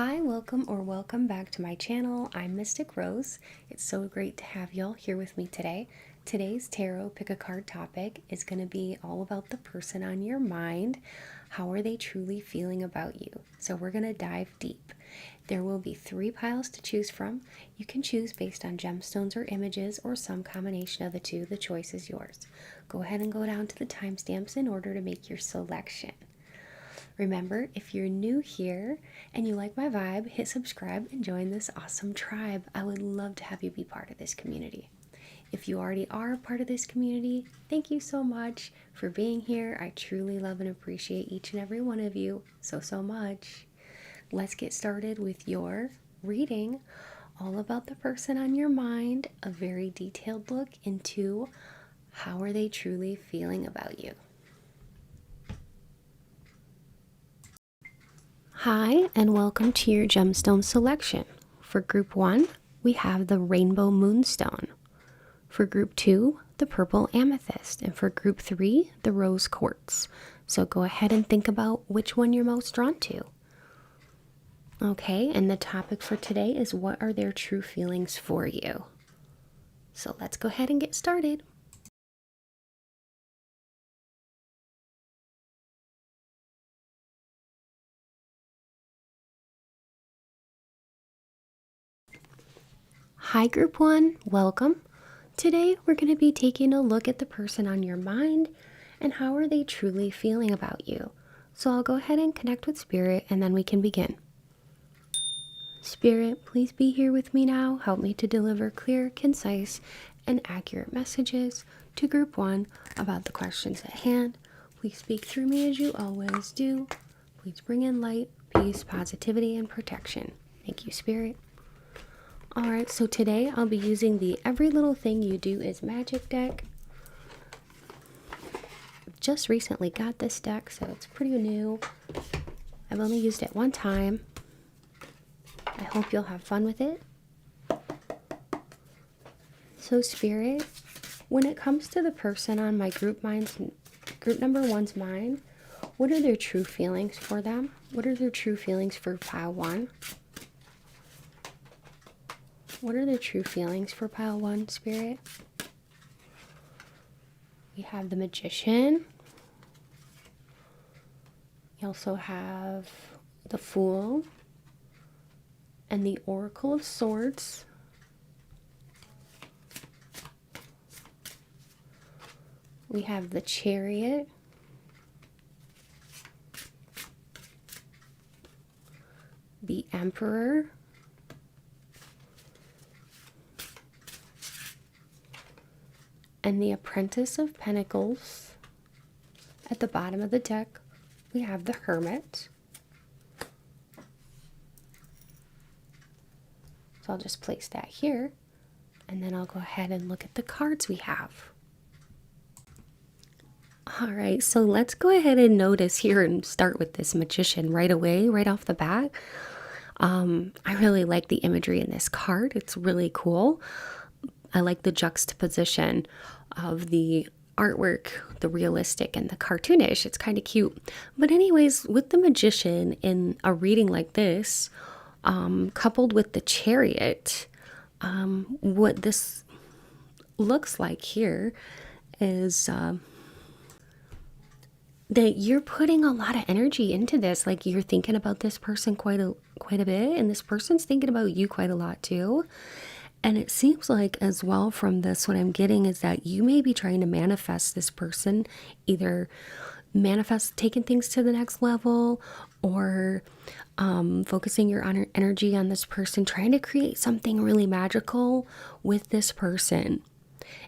Hi, welcome back to my channel. I'm Mystic Rose. It's so great to have y'all here with me today. Today's tarot pick a card topic is going to be all about the person on your mind. How are they truly feeling about you? So we're going to dive deep. There will be 3 piles to choose from. You can choose based on gemstones or images or some combination of the two. The choice is yours. Go ahead and go down to the timestamps in order to make your selection. Remember, if you're new here and you like my vibe, hit subscribe and join this awesome tribe. I would love to have you be part of this community. If you already are a part of this community, thank you so much for being here. I truly love and appreciate each and every one of you so much. Let's get started with your reading all about the person on your mind, a very detailed look into how are they truly feeling about you. Hi, and welcome to your gemstone selection. For group 1, we have the rainbow moonstone. For group 2, the purple amethyst. And for group 3, the rose quartz. So go ahead and think about which one you're most drawn to. Okay, and the topic for today is what are their true feelings for you? So let's go ahead and get started. Hi group 1, welcome. Today we're going to be taking a look at the person on your mind and how are they truly feeling about you. So I'll go ahead and connect with Spirit and then we can begin. Spirit, please be here with me now. Help me to deliver clear, concise, and accurate messages to group 1 about the questions at hand. Please speak through me as you always do. Please bring in light, peace, positivity, and protection. Thank you, Spirit. Alright, so today I'll be using the Every Little Thing You Do Is Magic deck. Just recently got this deck, so it's pretty new. I've only used it one time. I hope you'll have fun with it. So Spirit, when it comes to the person on my group number 1's mind, what are their true feelings for them? What are their true feelings for pile 1? What are the true feelings for pile 1, Spirit? We have the Magician. We also have the Fool and the Oracle of Swords. We have the Chariot. The Emperor. And the Apprentice of Pentacles. At the bottom of the deck, we have the Hermit. So I'll just place that here, and then I'll go ahead and look at the cards we have. All right, so let's go ahead and notice here and start with this Magician right away, right off the bat. I really like the imagery in this card. It's really cool. I like the juxtaposition of the artwork, the realistic and the cartoonish. It's kind of cute. But anyways, with the Magician in a reading like this, coupled with the Chariot, what this looks like here is that you're putting a lot of energy into this. Like you're thinking about this person quite a bit, and this person's thinking about you quite a lot too. And it seems like as well from this, what I'm getting is that you may be trying to manifest this person, either manifest taking things to the next level or focusing your energy on this person, trying to create something really magical with this person.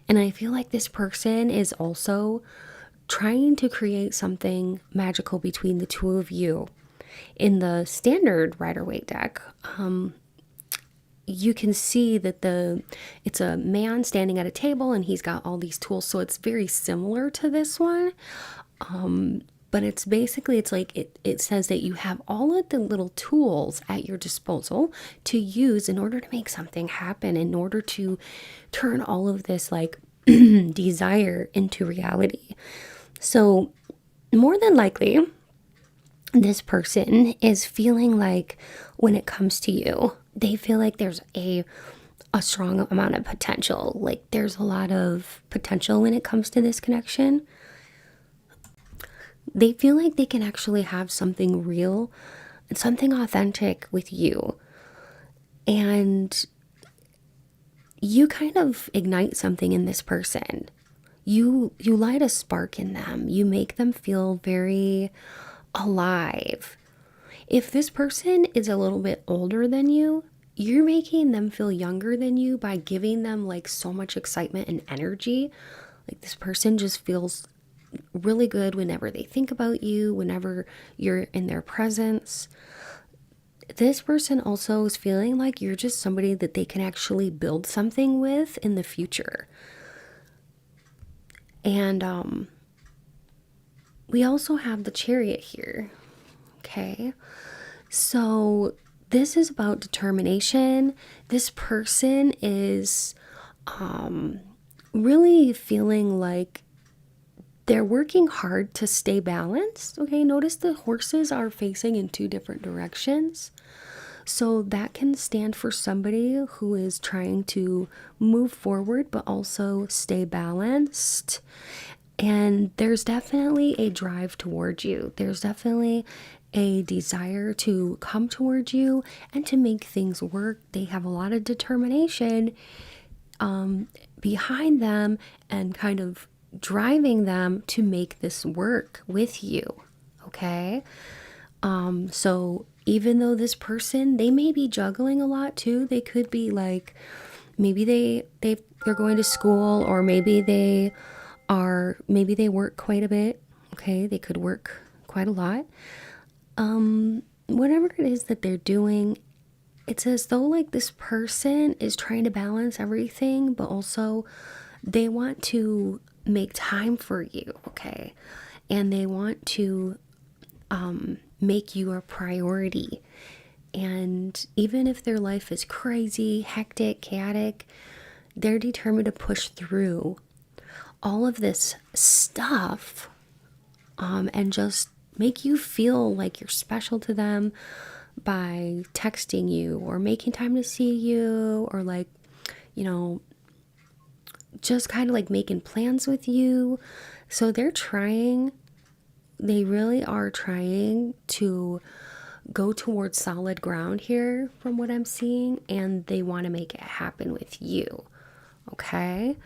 And I feel like this person is also trying to create something magical between the two of you. In the standard Rider-Waite deck, you can see that it's a man standing at a table and he's got all these tools. So it's very similar to this one. But it's basically, it's like it says that you have all of the little tools at your disposal to use in order to make something happen, in order to turn all of this like desire into reality. So more than likely, this person is feeling like when it comes to you, they feel like there's a strong amount of potential. Like there's a lot of potential when it comes to this connection. They feel like they can actually have something real and something authentic with you. And you kind of ignite something in this person. You light a spark in them. You make them feel very alive. If this person is a little bit older than you, you're making them feel younger than you by giving them like so much excitement and energy. Like this person just feels really good whenever they think about you, whenever you're in their presence. This person also is feeling like you're just somebody that they can actually build something with in the future. And we also have the Chariot here. Okay. So this is about determination. This person is really feeling like they're working hard to stay balanced. Okay, notice the horses are facing in two different directions. So that can stand for somebody who is trying to move forward but also stay balanced. And there's definitely a drive towards you. There's definitely a desire to come towards you and to make things work. They have a lot of determination behind them and kind of driving them to make this work with you. Okay? So even though this person, they may be juggling a lot too. They could be like, maybe they're going to school, or maybe they work quite a bit. Okay, they could work quite a lot. Whatever it is that they're doing, it's as though like this person is trying to balance everything, but also they want to make time for you. Okay, and they want to make you a priority. And even if their life is crazy, hectic, chaotic, they're determined to push through all of this stuff and just make you feel like you're special to them by texting you or making time to see you, or like, you know, just kind of like making plans with you. So they really are trying to go towards solid ground here from what I'm seeing, and they want to make it happen with you. Okay?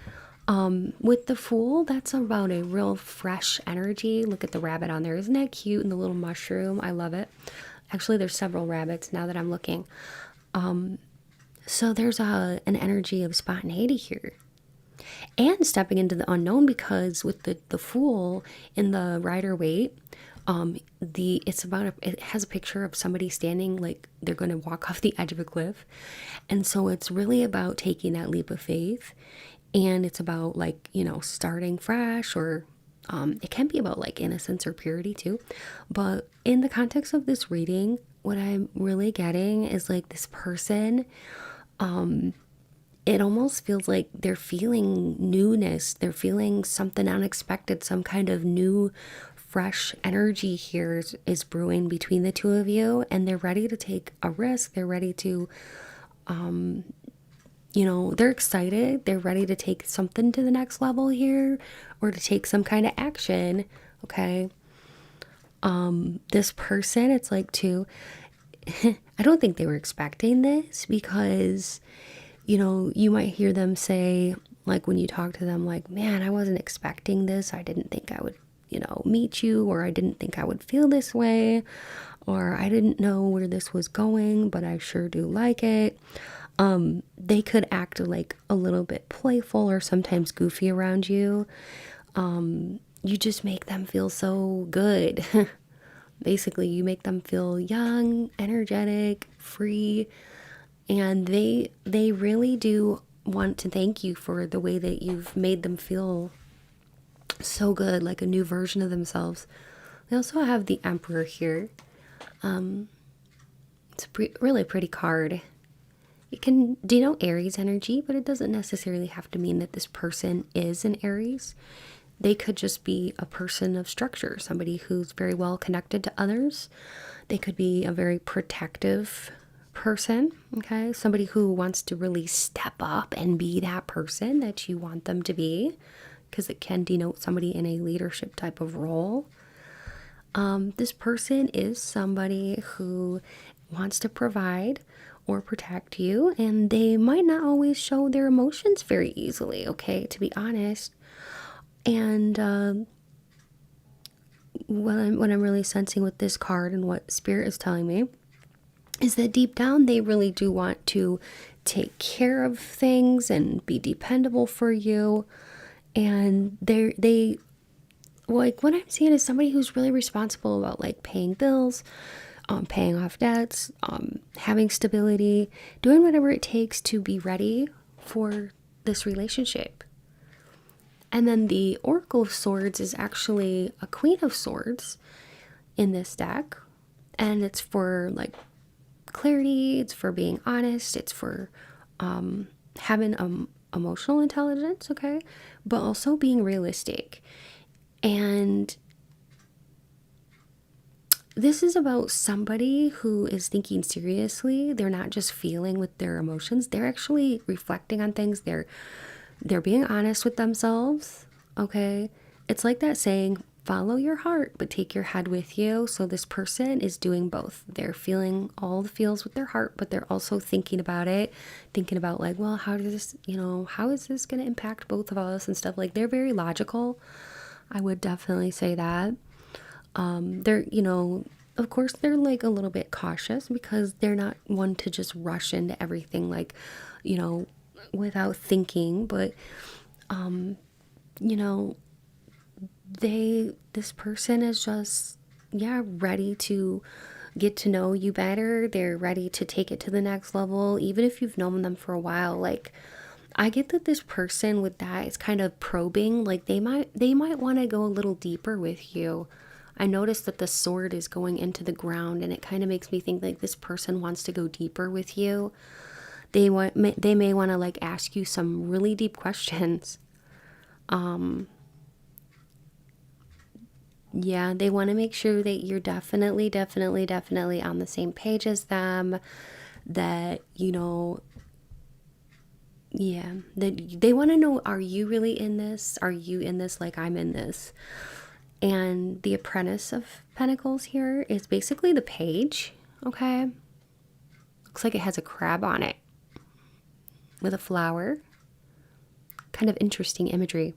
With the Fool, that's about a real fresh energy. Look at the rabbit on there. Isn't that cute? And the little mushroom. I love it. Actually, there's several rabbits now that I'm looking. So there's an energy of spontaneity here. And stepping into the unknown, because with the Fool in the Rider-Waite, it has a picture of somebody standing like they're going to walk off the edge of a cliff. And so it's really about taking that leap of faith. And it's about like, you know, starting fresh, or it can be about like innocence or purity too. But in the context of this reading, what I'm really getting is like this person, it almost feels like they're feeling newness. They're feeling something unexpected, some kind of new, fresh energy here is brewing between the two of you. And they're ready to take a risk. They're ready to, they're excited. They're ready to take something to the next level here, or to take some kind of action. Okay. This person, it's like too, I don't think they were expecting this, because, you know, you might hear them say, like when you talk to them, like, man, I wasn't expecting this. I didn't think I would, meet you, or I didn't think I would feel this way, or I didn't know where this was going, but I sure do like it. They could act like a little bit playful or sometimes goofy around you. You just make them feel so good. Basically, you make them feel young, energetic, free, and they really do want to thank you for the way that you've made them feel so good, like a new version of themselves. We also have the Emperor here. It's a really pretty card. It can denote Aries energy, but it doesn't necessarily have to mean that this person is an Aries. They could just be a person of structure, somebody who's very well connected to others. They could be a very protective person, okay? Somebody who wants to really step up and be that person that you want them to be, because it can denote somebody in a leadership type of role. This person is somebody who wants to provide or protect you, and they might not always show their emotions very easily, okay, to be honest. And what I'm really sensing with this card and what Spirit is telling me is that deep down they really do want to take care of things and be dependable for you. And they like, what I'm seeing is somebody who's really responsible about like paying bills, paying off debts, having stability, doing whatever it takes to be ready for this relationship. And then the Oracle of Swords is actually a Queen of Swords in this deck. And it's for like clarity, it's for being honest, it's for having emotional intelligence, okay? But also being realistic. And this is about somebody who is thinking seriously. They're not just feeling with their emotions. They're actually reflecting on things. They're being honest with themselves, okay? It's like that saying, follow your heart, but take your head with you. So this person is doing both. They're feeling all the feels with their heart, but they're also thinking about it, thinking about like, well, how does this, how is this going to impact both of us and stuff. Like, they're very logical. I would definitely say that. They're, of course they're like a little bit cautious because they're not one to just rush into everything like, without thinking, but, this person is just, ready to get to know you better. They're ready to take it to the next level, even if you've known them for a while. Like, I get that this person with that is kind of probing, like they might want to go a little deeper with you. I noticed that the sword is going into the ground, and it kind of makes me think like this person wants to go deeper with you. They may want to like ask you some really deep questions. They want to make sure that you're definitely on the same page as them, that, that they want to know, are you really in this? Are you in this like I'm in this? And the Apprentice of Pentacles here is basically the page, okay? Looks like it has a crab on it with a flower. Kind of interesting imagery.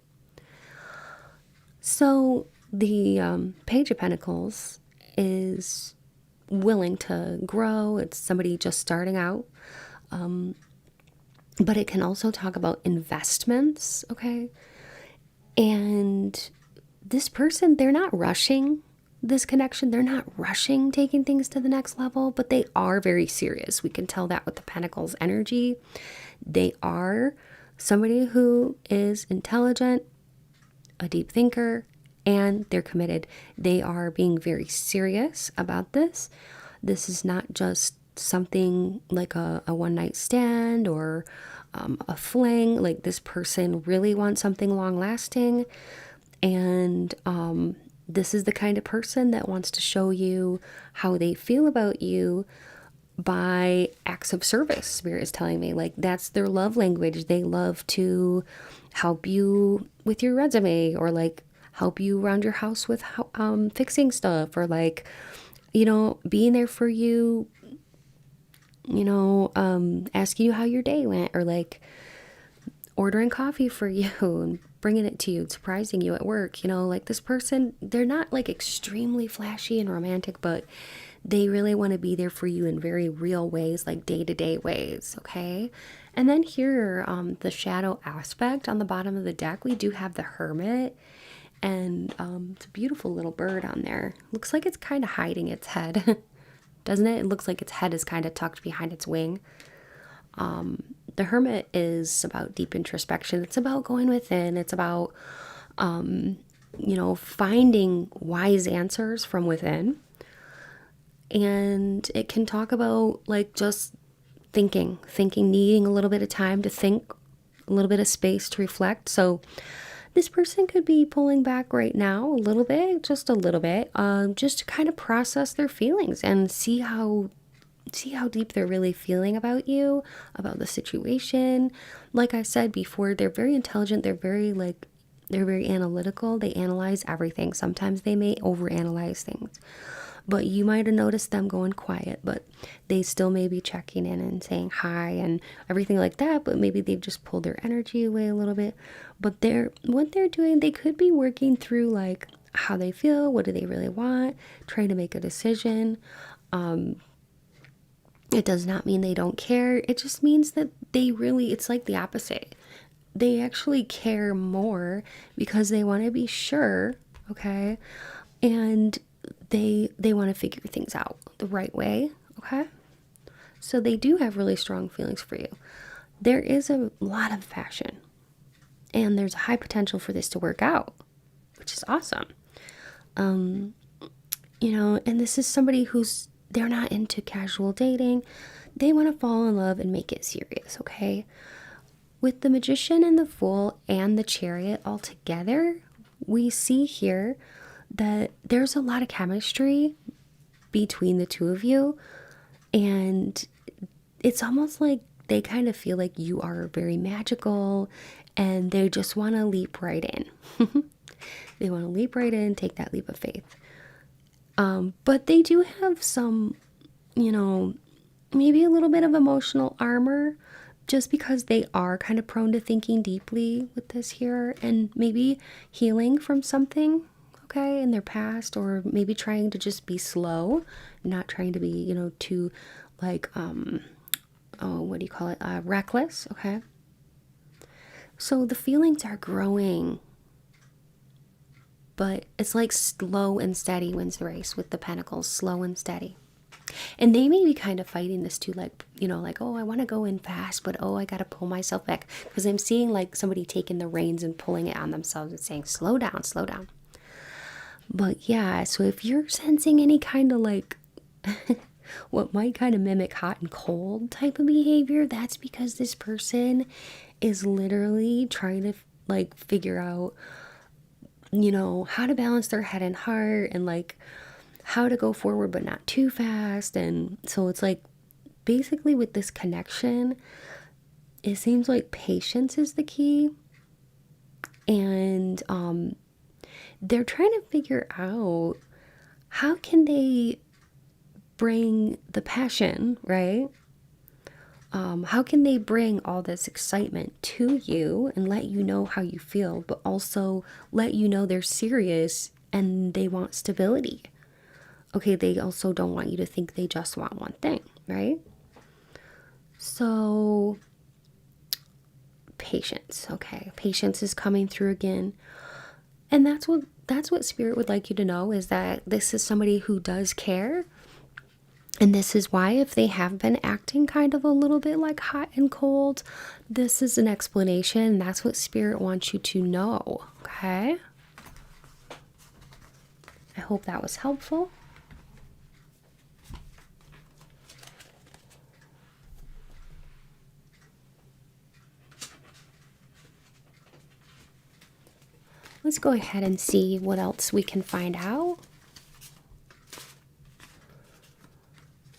So the Page of Pentacles is willing to grow. It's somebody just starting out. But it can also talk about investments, okay? And this person, they're not rushing this connection. They're not rushing taking things to the next level, but they are very serious. We can tell that with the Pentacles energy. They are somebody who is intelligent, a deep thinker, and they're committed. They are being very serious about this. This is not just something like a one-night stand or a fling. Like, this person really wants something long-lasting. And this is the kind of person that wants to show you how they feel about you by acts of service. Spirit is telling me, like, that's their love language. They love to help you with your resume, or like help you around your house with fixing stuff, or like, being there for you, asking you how your day went, or like ordering coffee for you and bringing it to you, surprising you at work. Like, this person, they're not like extremely flashy and romantic, but they really want to be there for you in very real ways, like day-to-day ways, okay? And then here, the shadow aspect on the bottom of the deck, we do have the Hermit, and it's a beautiful little bird on there. Looks like it's kind of hiding its head, doesn't it? It looks like its head is kind of tucked behind its wing. The Hermit is about deep introspection. It's about going within. It's about, finding wise answers from within. And it can talk about like just thinking, needing a little bit of time to think, a little bit of space to reflect. So This person could be pulling back right now a little bit, just a little bit, just to kind of process their feelings and see how deep they're really feeling about you, about the situation. Like I said before, they're very intelligent. They're very analytical. They analyze everything. Sometimes they may overanalyze things. But you might have noticed them going quiet, but they still may be checking in and saying hi and everything like that, but maybe they've just pulled their energy away a little bit. But what they're doing, they could be working through like how they feel, what do they really want, trying to make a decision. It does not mean they don't care. It just means that it's like the opposite. They actually care more because they want to be sure, okay? And they want to figure things out the right way, okay? So they do have really strong feelings for you. There is a lot of passion, and there's a high potential for this to work out, which is awesome. And this is somebody they're not into casual dating. They want to fall in love and make it serious, okay? With the Magician and the Fool and the Chariot all together, we see here that there's a lot of chemistry between the two of you. And it's almost like they kind of feel like you are very magical and they just want to leap right in. They want to leap right in, take that leap of faith. But they do have some, maybe a little bit of emotional armor just because they are kind of prone to thinking deeply with this here and maybe healing from something, okay, in their past, or maybe trying to just be slow, not trying to be, too like, what do you call it? Reckless, okay? So the feelings are growing. But it's like slow and steady wins the race with the Pentacles, slow and steady. And they may be kind of fighting this too, like, oh, I want to go in fast, but oh, I got to pull myself back. Because I'm seeing like somebody taking the reins and pulling it on themselves and saying, slow down, slow down. But yeah, so if you're sensing any kind of like, what might kind of mimic hot and cold type of behavior, that's because this person is literally trying to like figure out, how to balance their head and heart and like how to go forward but not too fast. And so it's like basically with this connection, it seems like patience is the key. And they're trying to figure out how can they bring the passion, right? How can they bring all this excitement to you and let you know how you feel, but also let you know they're serious and they want stability? Okay, they also don't want you to think they just want one thing, right? So, patience, okay? Patience is coming through again. And that's what Spirit would like you to know, is that this is somebody who does care. And this is why, if they have been acting kind of a little bit like hot and cold, this is an explanation. That's what Spirit wants you to know, okay? I hope that was helpful. Let's go ahead and see what else we can find out.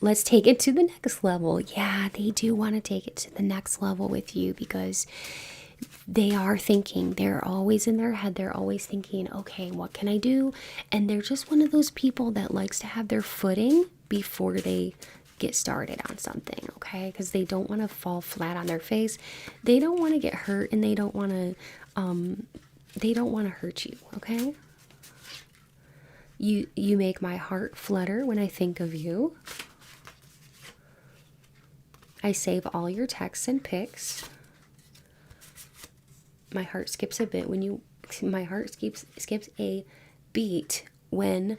Let's take it to the next level. Yeah, they do want to take it to the next level with you because they are thinking. They're always in their head. They're always thinking, okay, what can I do? And they're just one of those people that likes to have their footing before they get started on something, okay? Because they don't want to fall flat on their face. They don't want to get hurt, and they don't want to hurt you, okay? You make my heart flutter when I think of you. I save all your texts and pics. My heart skips a beat when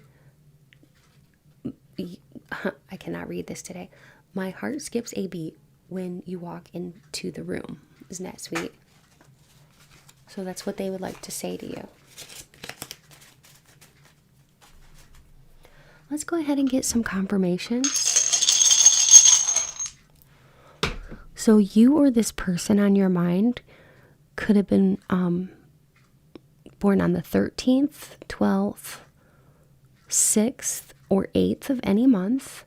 I cannot read this today. My heart skips a beat when you walk into the room. Isn't that sweet? So that's what they would like to say to you. Let's go ahead and get some confirmation. So you or this person on your mind could have been born on the 13th, 12th, 6th, or 8th of any month.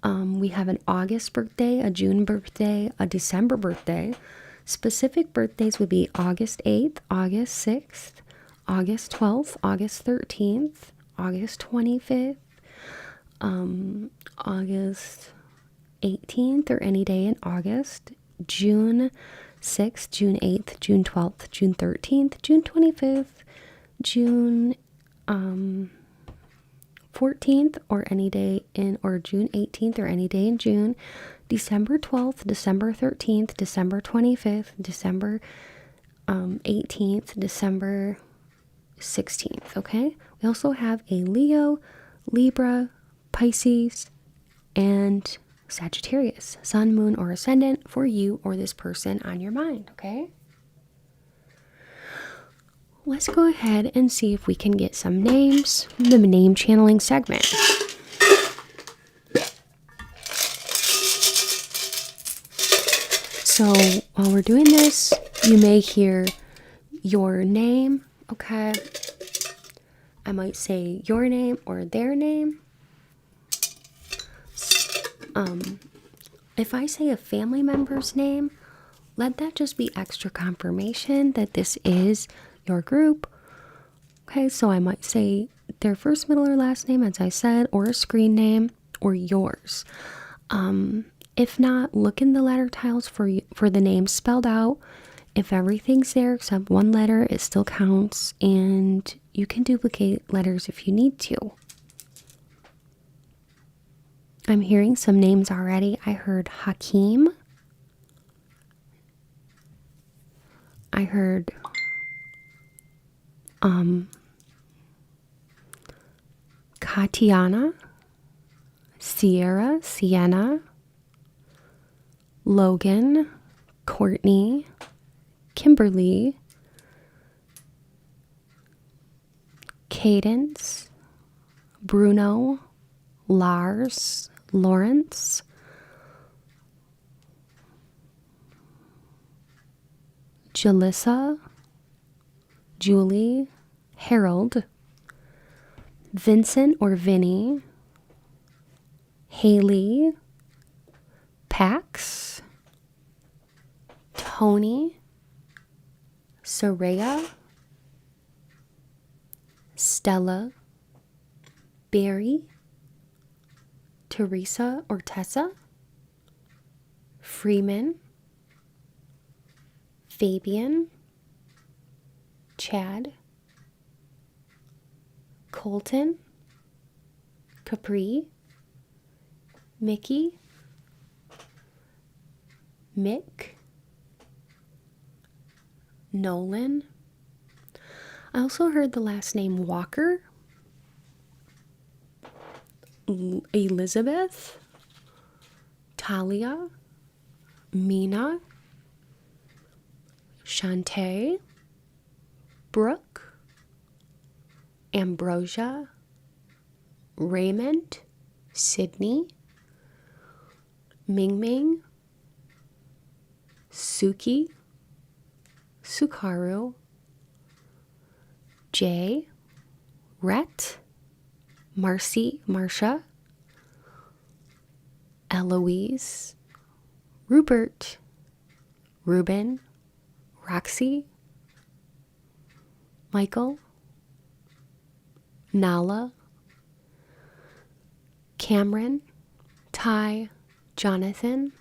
We have an August birthday, a June birthday, a December birthday. Specific birthdays would be August 8th, August 6th, August 12th, August 13th, August 25th, August 18th, or any day in August, June 6th, June 8th, June 12th, June 13th, June 25th, June 14th, or any day in, or June 18th, or any day in June, December 12th, December 13th, December 25th, December 18th, December 16th, okay? We also have a Leo, Libra, Pisces, and Sagittarius, sun, moon, or ascendant for you or this person on your mind, okay? Let's go ahead and see if we can get some names from the name channeling segment. So while we're doing this, you may hear your name, okay? I might say your name or their name. If I say a family member's name, let that just be extra confirmation that this is your group. Okay, so I might say their first, middle, or last name, as I said, or a screen name, or yours. If not, look in the letter tiles for the name spelled out. If everything's there except one letter, it still counts, and you can duplicate letters if you need to. I'm hearing some names already. I heard Hakeem. I heard Katiana, Sierra, Sienna, Logan, Courtney, Kimberly, Cadence, Bruno, Lars, Lawrence, Jalissa, Julie, Harold, Vincent or Vinny, Haley, Pax, Tony, Soraya, Stella, Barry, Teresa or Tessa, Freeman, Fabian, Chad, Colton, Capri, Mickey, Mick, Nolan. I also heard the last name Walker, Elizabeth, Talia, Mina, Shantae, Brooke, Ambrosia, Raymond, Sydney, Ming Ming, Suki, Sukaru, Jay, Rhett, Marcy, Marcia, Eloise, Rupert, Ruben, Roxy, Michael, Nala, Cameron, Ty, Jonathan,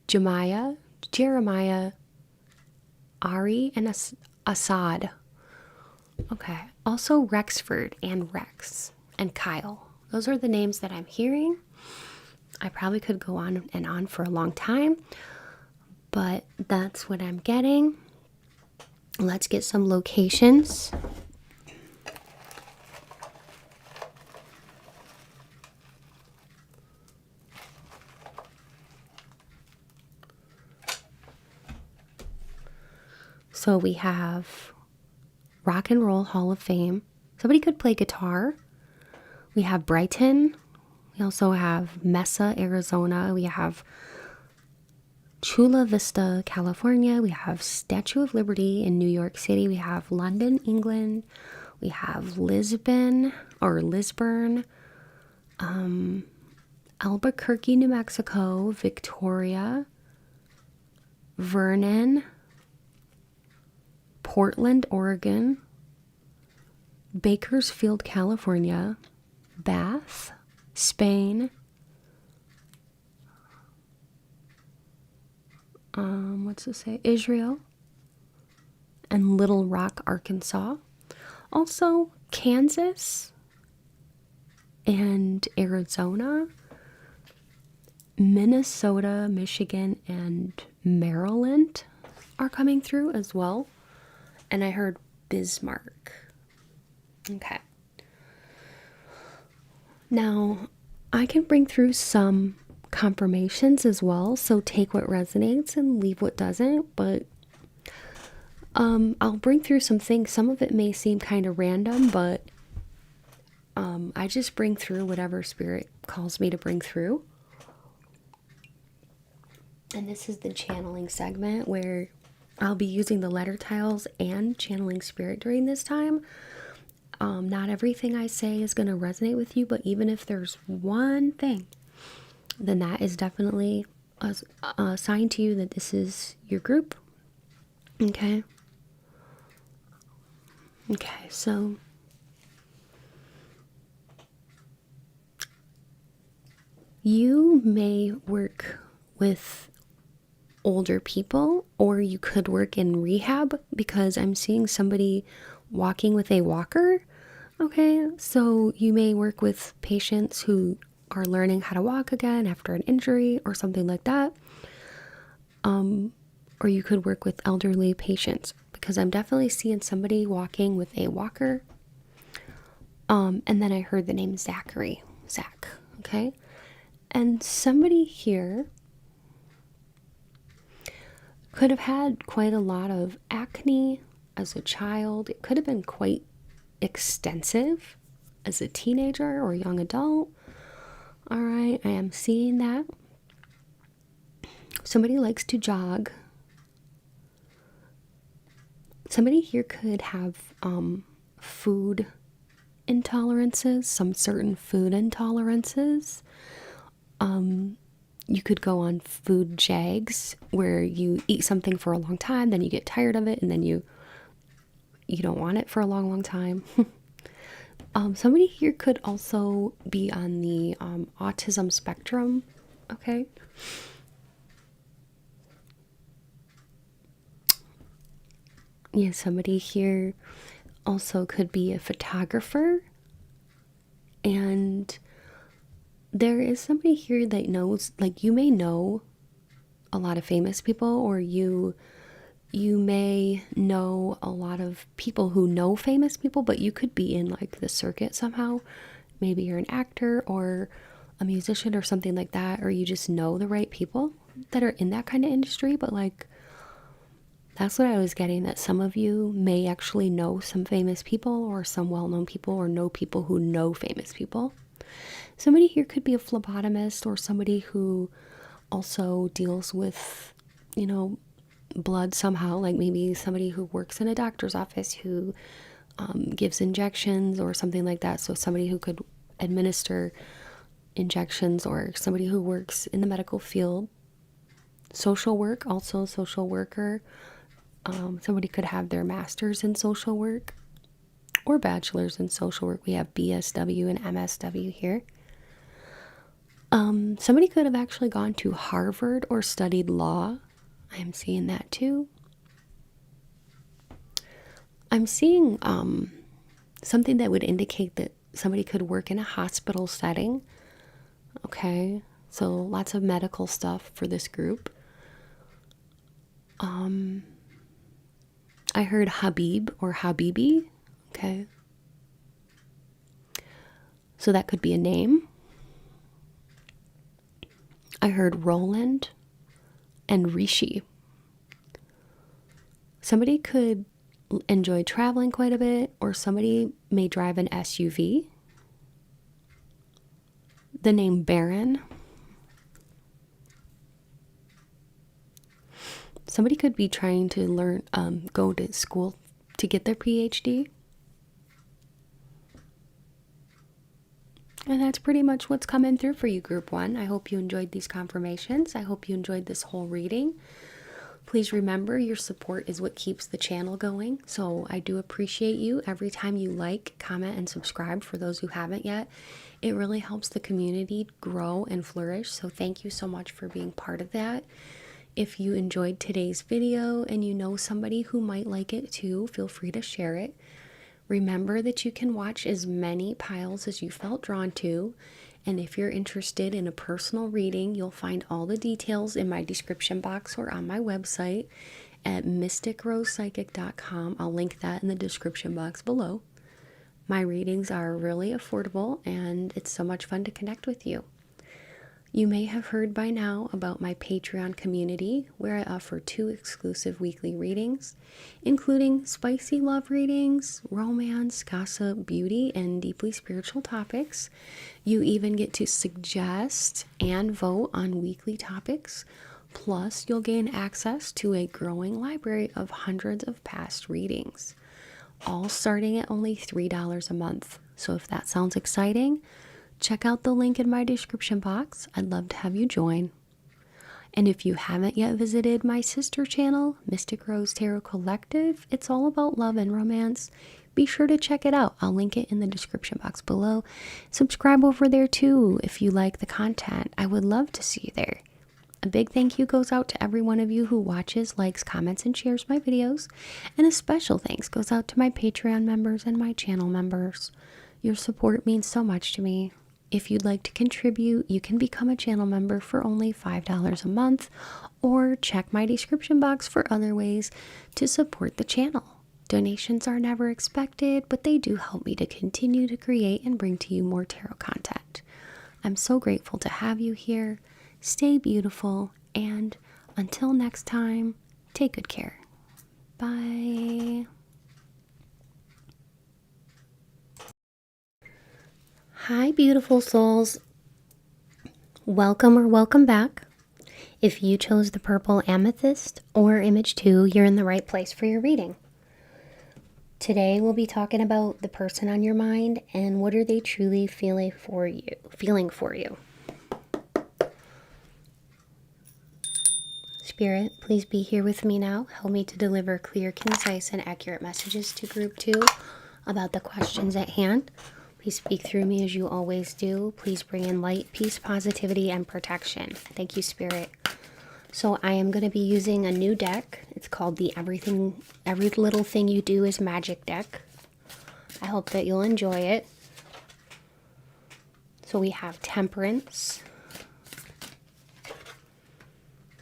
Jemiah, Jeremiah, Ari, and Assad. Okay. Also Rexford and Rex and Kyle. Those are the names that I'm hearing. I probably could go on and on for a long time, but that's what I'm getting. Let's get some locations. So we have Rock and Roll Hall of Fame. Somebody could play guitar. We have Brighton. We also have Mesa, Arizona. We have Chula Vista, California. We have Statue of Liberty in New York City. We have London, England. We have Lisbon, Albuquerque, New Mexico, Victoria, Vernon, Portland, Oregon, Bakersfield, California, Bath, Spain, what's it say? Israel, and Little Rock, Arkansas. Also, Kansas and Arizona, Minnesota, Michigan, and Maryland are coming through as well. And I heard Bismarck. Okay. Now, I can bring through some confirmations as well, so take what resonates and leave what doesn't, but I'll bring through some things. Some of it may seem kind of random, but I just bring through whatever spirit calls me to bring through. And this is the channeling segment where I'll be using the letter tiles and channeling spirit during this time. Not everything I say is going to resonate with you, but even if there's one thing, then that is definitely a sign to you that this is your group. Okay? Okay, so you may work with older people, or you could work in rehab, because I'm seeing somebody walking with a walker. Okay, so you may work with patients who are learning how to walk again after an injury or something like that. Or you could work with elderly patients, because I'm definitely seeing somebody walking with a walker. And then I heard the name Zach, okay? And somebody here could have had quite a lot of acne as a child. It could have been quite extensive as a teenager or a young adult. All right, I am seeing that. Somebody likes to jog. Somebody here could have food intolerances, some certain food intolerances. You could go on food jags where you eat something for a long time, then you get tired of it, and then you don't want it for a long, long time. Somebody here could also be on the autism spectrum, okay? Yeah, somebody here also could be a photographer. And there is somebody here that knows, like, you may know a lot of famous people, or you may know a lot of people who know famous people, but you could be in like the circuit somehow. Maybe you're an actor or a musician or something like that, or you just know the right people that are in that kind of industry. But like, that's what I was getting, that some of you may actually know some famous people, or some well-known people, or know people who know famous people. Somebody here could be a phlebotomist, or somebody who also deals with, blood somehow, like maybe somebody who works in a doctor's office who gives injections or something like that. So somebody who could administer injections, or somebody who works in the medical field. Social work, also social worker. Somebody could have their master's in social work or bachelor's in social work. We have BSW and MSW here. Somebody could have actually gone to Harvard or studied law. I'm seeing that too. I'm seeing something that would indicate that somebody could work in a hospital setting. Okay, so lots of medical stuff for this group. I heard Habib or Habibi. Okay, so that could be a name. I heard Roland and Rishi. Somebody could enjoy traveling quite a bit, or somebody may drive an SUV. The name Baron. Somebody could be trying to learn, go to school to get their PhD. And that's pretty much what's coming through for you, Group 1. I hope you enjoyed these confirmations. I hope you enjoyed this whole reading. Please remember, your support is what keeps the channel going. So I do appreciate you every time you like, comment, and subscribe for those who haven't yet. It really helps the community grow and flourish. So thank you so much for being part of that. If you enjoyed today's video and you know somebody who might like it too, feel free to share it. Remember that you can watch as many piles as you felt drawn to. And if you're interested in a personal reading, you'll find all the details in my description box or on my website at mysticrosepsychic.com. I'll link that in the description box below. My readings are really affordable and it's so much fun to connect with you. You may have heard by now about my Patreon community, where I offer 2 exclusive weekly readings, including spicy love readings, romance, gossip, beauty, and deeply spiritual topics. You even get to suggest and vote on weekly topics. Plus, you'll gain access to a growing library of hundreds of past readings, all starting at only $3 a month. So if that sounds exciting, check out the link in my description box. I'd love to have you join. And if you haven't yet visited my sister channel, Mystic Rose Tarot Collective, it's all about love and romance. Be sure to check it out. I'll link it in the description box below. Subscribe over there too if you like the content. I would love to see you there. A big thank you goes out to every one of you who watches, likes, comments, and shares my videos. And a special thanks goes out to my Patreon members and my channel members. Your support means so much to me. If you'd like to contribute, you can become a channel member for only $5 a month, or check my description box for other ways to support the channel. Donations are never expected, but they do help me to continue to create and bring to you more tarot content. I'm so grateful to have you here. Stay beautiful, and until next time, take good care. Bye. Hi, beautiful souls. Welcome or welcome back. If you chose the purple amethyst or image 2, you're in the right place for your reading. Today we'll be talking about the person on your mind and what are they truly feeling for you. Spirit, please be here with me now. Help me to deliver clear, concise, and accurate messages to Group 2 about the questions at hand. Please speak through me as you always do. Please bring in light, peace, positivity, and protection. Thank you, Spirit. So I am going to be using a new deck. It's called the Every Little Thing You Do is Magic deck. I hope that you'll enjoy it. So we have Temperance.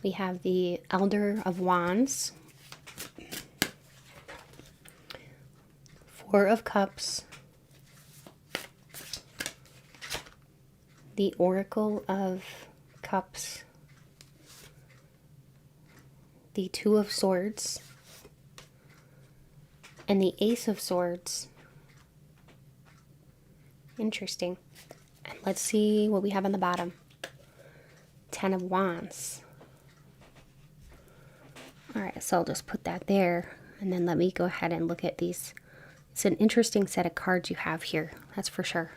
We have the Elder of Wands. 4 of Cups. The Oracle of Cups, the 2 of Swords, and the Ace of Swords. Interesting. And let's see what we have on the bottom. 10 of Wands. Alright, so I'll just put that there, and then let me go ahead and look at these. It's an interesting set of cards you have here, that's for sure.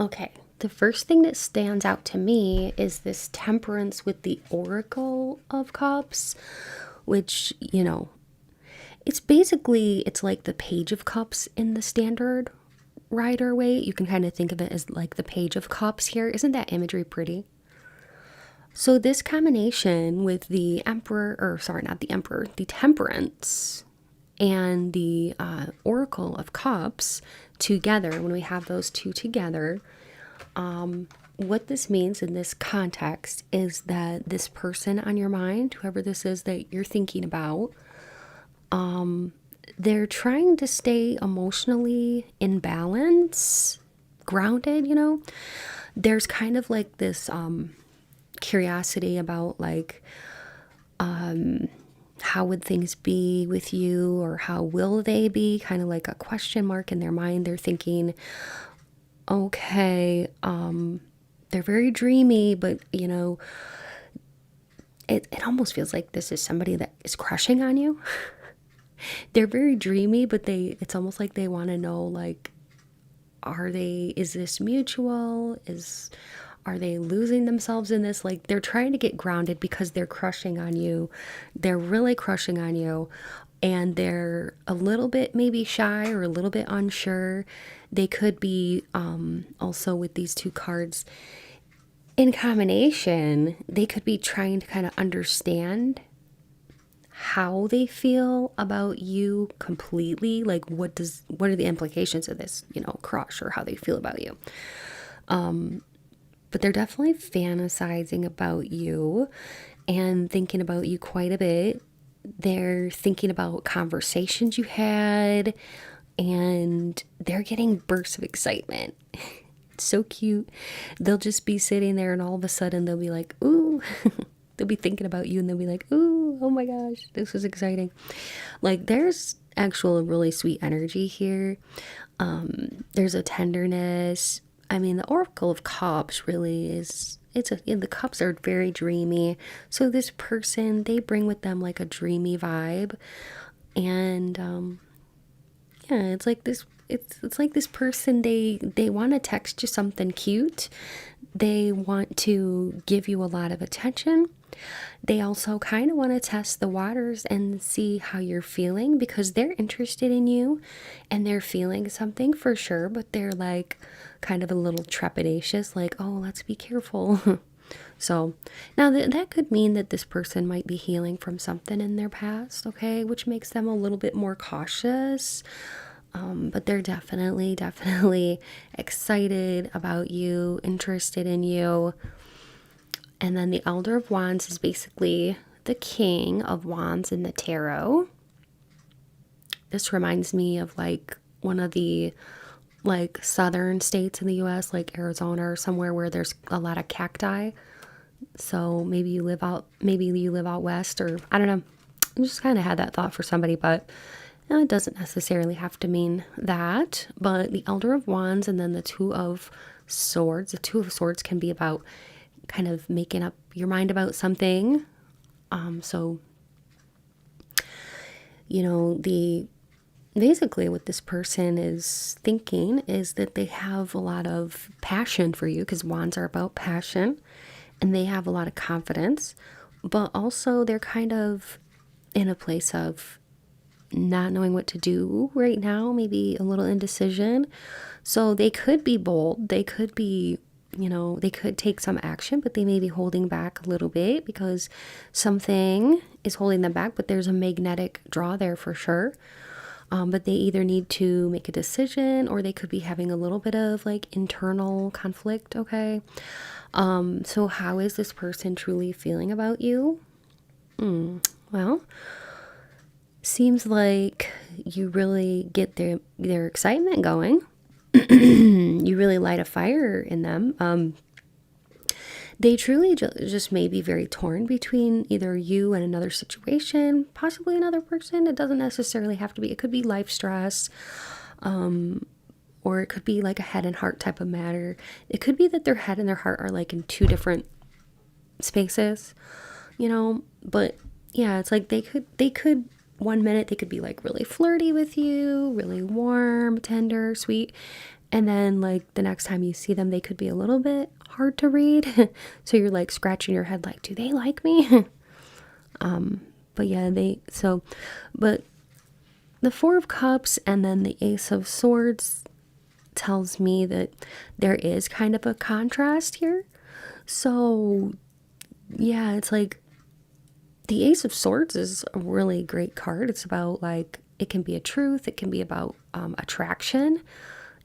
Okay, the first thing that stands out to me is this Temperance with the Oracle of Cups, which, you know, it's like the Page of Cups in the standard Rider way. You can kind of think of it as like the Page of Cups here. Isn't that imagery pretty? So this combination with the the Temperance and the Oracle of Cups together, when we have those two together, what this means in this context is that this person on your mind, whoever this is that you're thinking about, they're trying to stay emotionally in balance, grounded, you know. There's kind of like this curiosity about like how would things be with you, or how will they be, kind of like a question mark in their mind. They're thinking, okay, they're very dreamy, but you know, it almost feels like this is somebody that is crushing on you. They're very dreamy, but it's almost like they want to know, like, is this mutual? Are they losing themselves in this? Like, they're trying to get grounded because they're crushing on you. They're really crushing on you. And they're a little bit maybe shy or a little bit unsure. They could be, also with these two cards in combination, they could be trying to kind of understand how they feel about you completely. Like, what are the implications of this, you know, crush, or how they feel about you. But they're definitely fantasizing about you and thinking about you quite a bit. They're thinking about conversations you had, and they're getting bursts of excitement. It's so cute. They'll just be sitting there, and all of a sudden they'll be like, ooh. They'll be thinking about you, and they'll be like, ooh, oh my gosh, this is exciting. Like, there's actual really sweet energy here. There's a tenderness. I mean, the Oracle of Cups really is, the cups are very dreamy. So this person, they bring with them like a dreamy vibe. And yeah, it's like this person, they want to text you something cute. They want to give you a lot of attention. They also kind of want to test the waters and see how you're feeling, because they're interested in you and they're feeling something for sure, but they're like kind of a little trepidatious, like, oh, let's be careful. So now that could mean that this person might be healing from something in their past, okay, which makes them a little bit more cautious. But they're definitely excited about you, interested in you. And then the Elder of Wands is basically the King of Wands in the tarot. This reminds me of like one of the like southern states in the US, like Arizona or somewhere where there's a lot of cacti. So maybe you live out west, or I don't know. I just kind of had that thought for somebody, but it doesn't necessarily have to mean that. But the Elder of Wands and then the Two of Swords. The Two of Swords can be about kind of making up your mind about something. So, you know, basically what this person is thinking is that they have a lot of passion for you, because wands are about passion, and they have a lot of confidence, but also they're kind of in a place of not knowing what to do right now, maybe a little indecision. So they could be bold. They could be, you know, they could take some action, but they may be holding back a little bit because something is holding them back, but there's a magnetic draw there for sure. But they either need to make a decision, or they could be having a little bit of like internal conflict. Okay. So how is this person truly feeling about you? Well, seems like you really get their excitement going. You really light a fire in them. They truly just may be very torn between either you and another situation, possibly another person. It doesn't necessarily have to be. It could be life stress, or it could be like a head and heart type of matter. It could be that their head and their heart are like in two different spaces, you know. But yeah, it's like they could 1 minute they could be like really flirty with you, really warm, tender, sweet. And then like the next time you see them, they could be a little bit hard to read. So you're like scratching your head like, do they like me? But yeah, but the Four of Cups and then the Ace of Swords tells me that there is kind of a contrast here. So yeah, it's like the Ace of Swords is a really great card. It's about like, it can be a truth. It can be about attraction.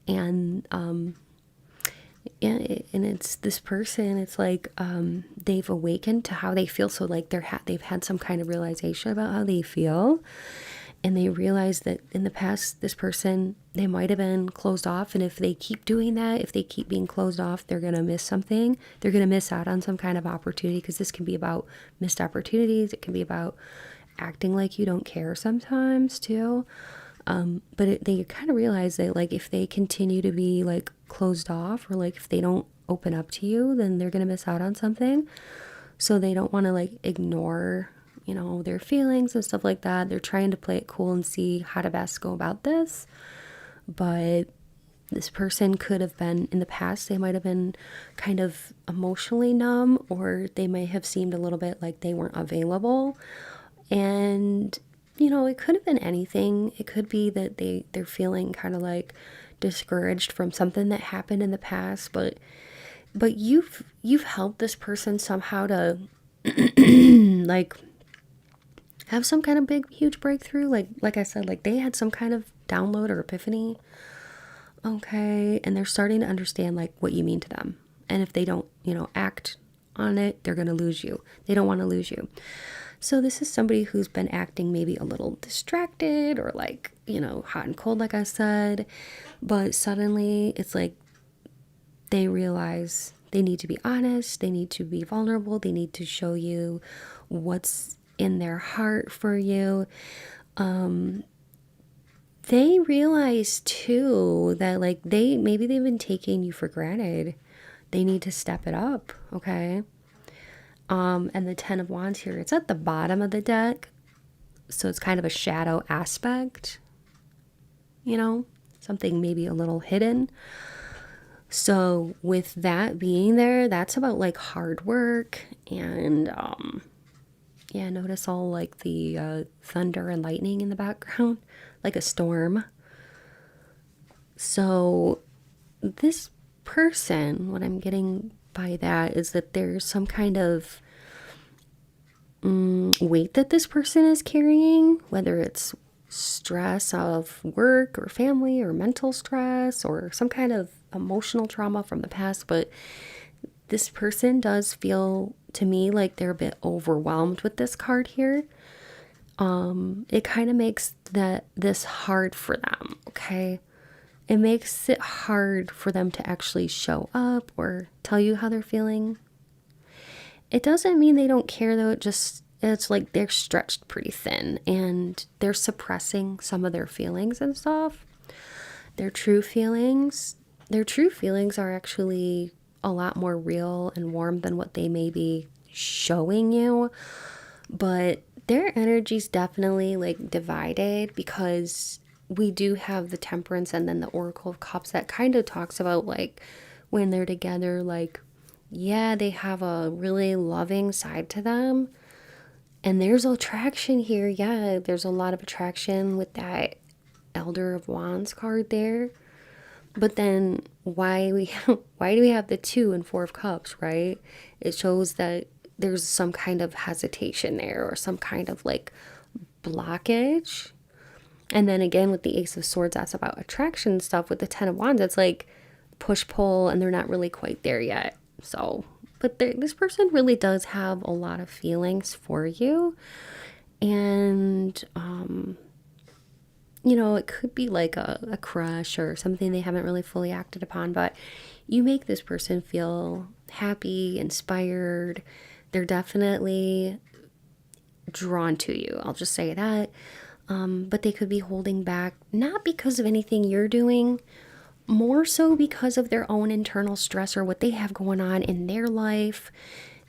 And yeah, and it's this person, it's like they've awakened to how they feel. So like they've had some kind of realization about how they feel, and they realize that in the past, this person, they might have been closed off, and if they keep doing that, if they keep being closed off, they're gonna miss something. They're gonna miss out on some kind of opportunity, because this can be about missed opportunities. It can be about acting like you don't care sometimes too. But they kind of realize that like if they continue to be like closed off, or like if they don't open up to you, then they're going to miss out on something. So they don't want to like ignore, their feelings and stuff like that. They're trying to play it cool and see how to best go about this. But this person could have been, in the past, they might have been kind of emotionally numb, or they may have seemed a little bit like they weren't available. And, it could have been anything. It could be that they're feeling kind of like discouraged from something that happened in the past, but you've helped this person somehow to like have some kind of big, huge breakthrough. Like I said, like they had some kind of download or epiphany. Okay. And they're starting to understand like what you mean to them. And if they don't, act on it, they're going to lose you. They don't want to lose you. So this is somebody who's been acting maybe a little distracted or like, hot and cold, like I said. But suddenly it's like they realize they need to be honest. They need to be vulnerable. They need to show you what's in their heart for you. They realize too that like maybe they've been taking you for granted. They need to step it up, okay? And the 10 of Wands here, it's at the bottom of the deck, so it's kind of a shadow aspect, something maybe a little hidden. So with that being there, that's about like hard work and notice all like the thunder and lightning in the background, like a storm. So this person, what I'm getting by that is that there's some kind of weight that this person is carrying, whether it's stress of work or family or mental stress or some kind of emotional trauma from the past. But this person does feel to me like they're a bit overwhelmed with this card here. It kind of makes this hard for them, okay? It makes it hard for them to actually show up or tell you how they're feeling. It doesn't mean they don't care though. It's like they're stretched pretty thin and they're suppressing some of their feelings and stuff. Their true feelings are actually a lot more real and warm than what they may be showing you. But their energy's definitely like divided, because we do have the Temperance and then the Oracle of Cups that kind of talks about like when they're together, like, yeah, they have a really loving side to them. And there's attraction here. Yeah, there's a lot of attraction with that Elder of Wands card there. But then why do we have the 2 and 4 of Cups, right? It shows that there's some kind of hesitation there or some kind of like blockage. And then again with the Ace of Swords, that's about attraction stuff. With the 10 of Wands, it's like push-pull and they're not really quite there yet. So, but this person really does have a lot of feelings for you. And, it could be like a crush or something they haven't really fully acted upon, but you make this person feel happy, inspired. They're definitely drawn to you. I'll just say that. But they could be holding back, not because of anything you're doing, more so because of their own internal stress or what they have going on in their life,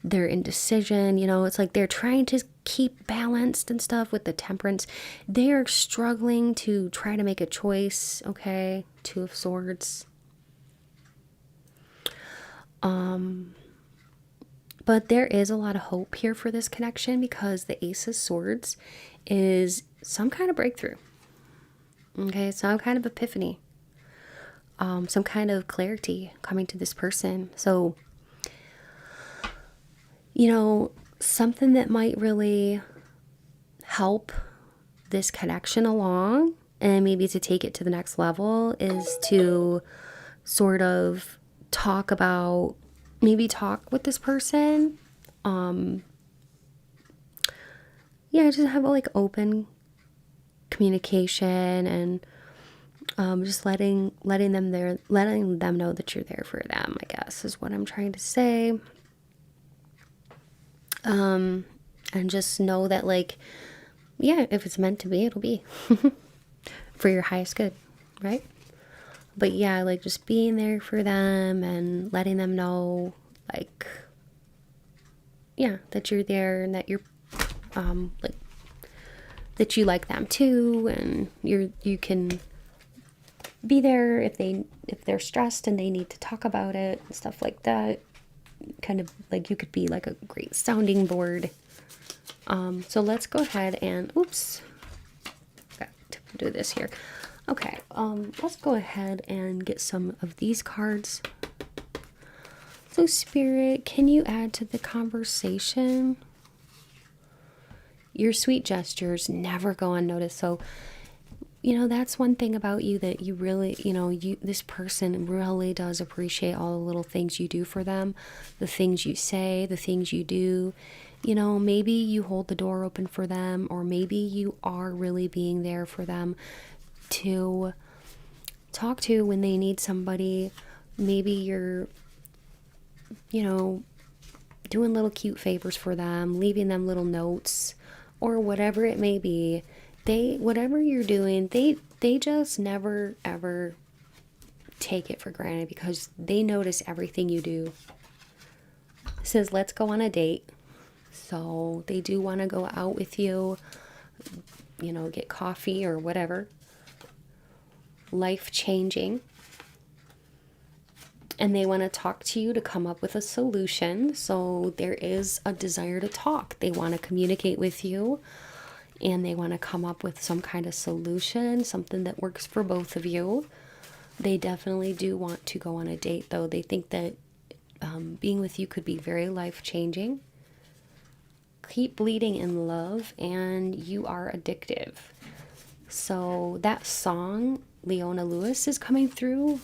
their indecision. It's like they're trying to keep balanced and stuff with the Temperance. They're struggling to try to make a choice, okay? 2 of Swords. But there is a lot of hope here for this connection, because the Ace of Swords is some kind of breakthrough. Okay, some kind of epiphany. Some kind of clarity coming to this person. So, something that might really help this connection along and maybe to take it to the next level is to sort of talk with this person. Just have like open communication and just letting them know that you're there for them, I guess is what I'm trying to say. And just know that like, yeah, if it's meant to be, it'll be for your highest good, right? But yeah, like just being there for them and letting them know, like, yeah, that you're there and that you're, like, that you like them too, and you can be there if they're stressed and they need to talk about it and stuff like that. Kind of like you could be like a great sounding board. So let's go ahead and oops, got to do this here. Okay, let's go ahead and get some of these cards. So Spirit, can you add to the conversation? Your sweet gestures never go unnoticed. So, you know, that's one thing about you that you really, you know, this person really does appreciate all the little things you do for them, the things you say, the things you do. You know, maybe you hold the door open for them, or maybe you are really being there for them to talk to when they need somebody. Maybe you're, you know, doing little cute favors for them, leaving them little notes, or whatever it may be. Whatever you're doing, they just never ever take it for granted because they notice everything you do. It says let's go on a date. So they do want to go out with you, you know, get coffee or whatever. Life changing. And they want to talk to you to come up with a solution. So there is a desire to talk. They want to communicate with you, and they want to come up with some kind of solution, something that works for both of you. They definitely do want to go on a date, though. They think that being with you could be very life-changing. Keep bleeding in love, and you are addictive. So that song, Leona Lewis, is coming through.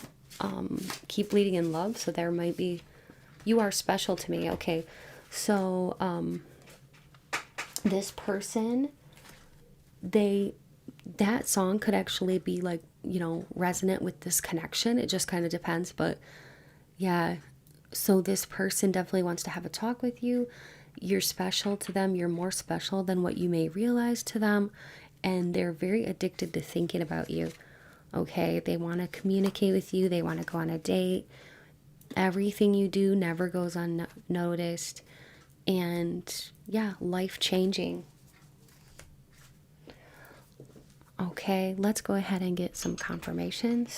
Keep bleeding in love. So there might be, you are special to me. Okay. So, this person, that song could actually be like, you know, resonant with this connection. It just kind of depends, but yeah. So this person definitely wants to have a talk with you. You're special to them. You're more special than what you may realize to them. And they're very addicted to thinking about you. Okay, they want to communicate with you. They want to go on a date. Everything you do never goes unnoticed. And yeah, life-changing. Okay, let's go ahead and get some confirmations.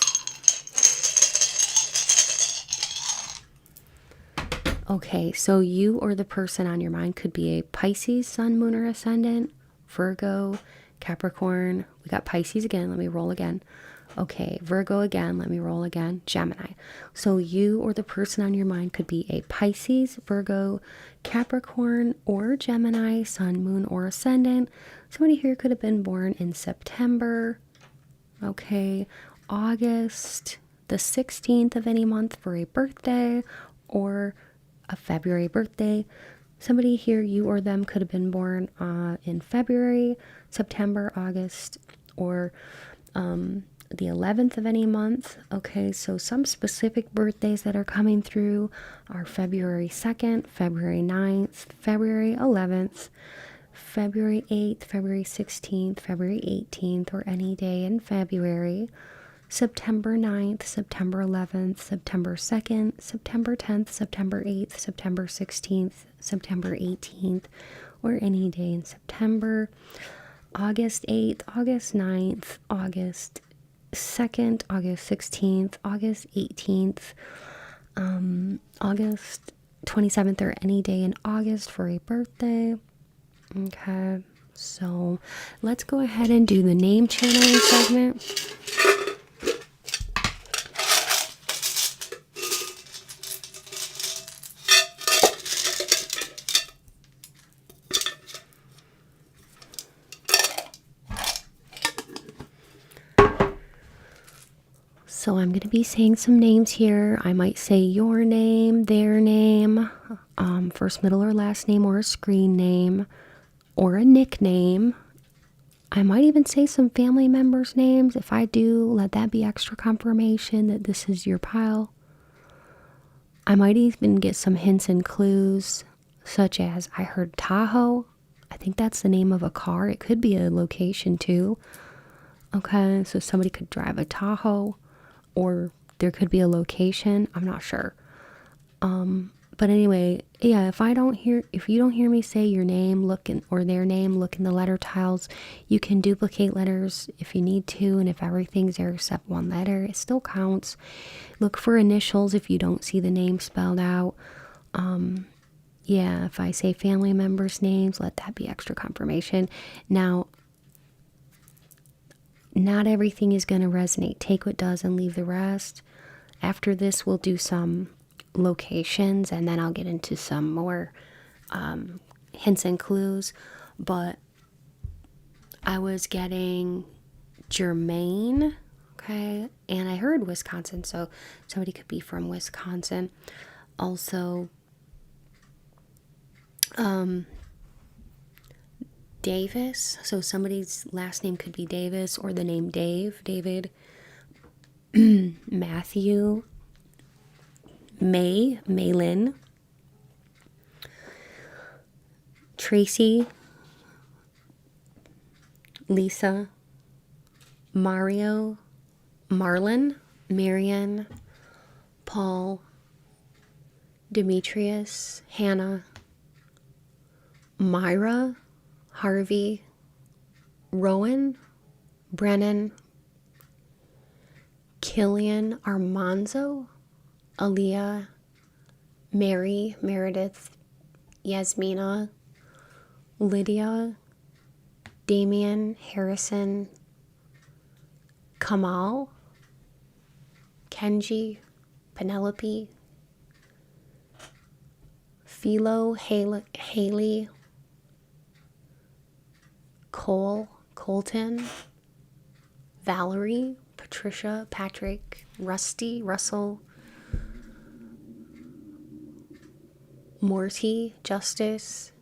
Okay, so you or the person on your mind could be a Pisces, Sun, Moon, or Ascendant, Virgo, Capricorn. We got Pisces again. Let me roll again. Okay, Virgo again. Let me roll again. Gemini. So you or the person on your mind could be a Pisces, Virgo, Capricorn, or Gemini, Sun, Moon, or Ascendant. Somebody here could have been born in September. Okay, August, the 16th of any month for a birthday, or a February birthday. Somebody here, you or them, could have been born in February, September, August, or the 11th of any month. Okay, so some specific birthdays that are coming through are February 2nd, February 9th, February 11th, February 8th, February 16th, February 18th, or any day in February, September 9th, September 11th, September 2nd, September 10th, September 8th, September 16th, September 18th, or any day in September, August 8th, August 9th, August 2nd, August 16th, August 18th, August 27th, or any day in August for a birthday. Okay, so let's go ahead and do the name channeling segment. So I'm going to be saying some names here. I might say your name, their name, first, middle, or last name, or a screen name, or a nickname. I might even say some family members' names. If I do, let that be extra confirmation that this is your pile. I might even get some hints and clues, such as I heard Tahoe. I think that's the name of a car. It could be a location too. Okay, so somebody could drive a Tahoe. or there could be a location. I'm not sure. But anyway, yeah, if you don't hear me say your name, or their name, look in the letter tiles. You can duplicate letters if you need to, and if everything's there except one letter, it still counts. Look for initials if you don't see the name spelled out. Yeah, if I say family members' names, let that be extra confirmation. Now, not everything is going to resonate. Take what does and leave the rest. After this, we'll do some locations, and then I'll get into some more hints and clues. But I was getting Germain, okay, and I heard Wisconsin, so somebody could be from Wisconsin. Also, Davis, so somebody's last name could be Davis, or the name David, Matthew, Maylin, Tracy, Lisa, Mario, Marlon, Marion, Paul, Demetrius, Hannah, Myra, Harvey, Rowan, Brennan, Killian, Armanzo, Aaliyah, Mary, Meredith, Yasmina, Lydia, Damian, Harrison, Kamal, Kenji, Penelope, Philo, Haley, Colton, Valerie, Patricia, Patrick, Rusty, Russell, Morty, Justice,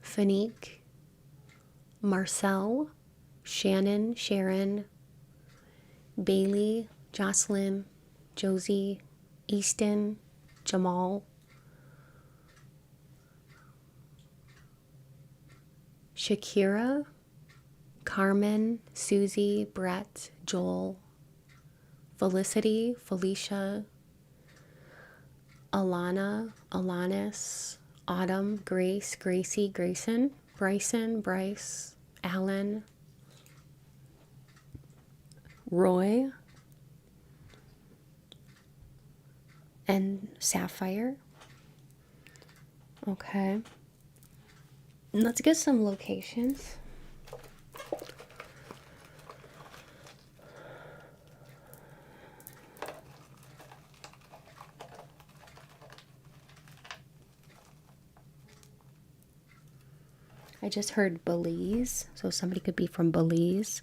Fanique, Marcel, Shannon, Sharon, Bailey, Jocelyn, Josie, Easton, Jamal, Shakira, Carmen, Susie, Brett, Joel, Felicity, Felicia, Alana, Alanis, Autumn, Grace, Gracie, Grayson, Bryson, Bryce, Alan, Roy, and Sapphire. Okay. Let's get some locations. I just heard Belize, so somebody could be from Belize.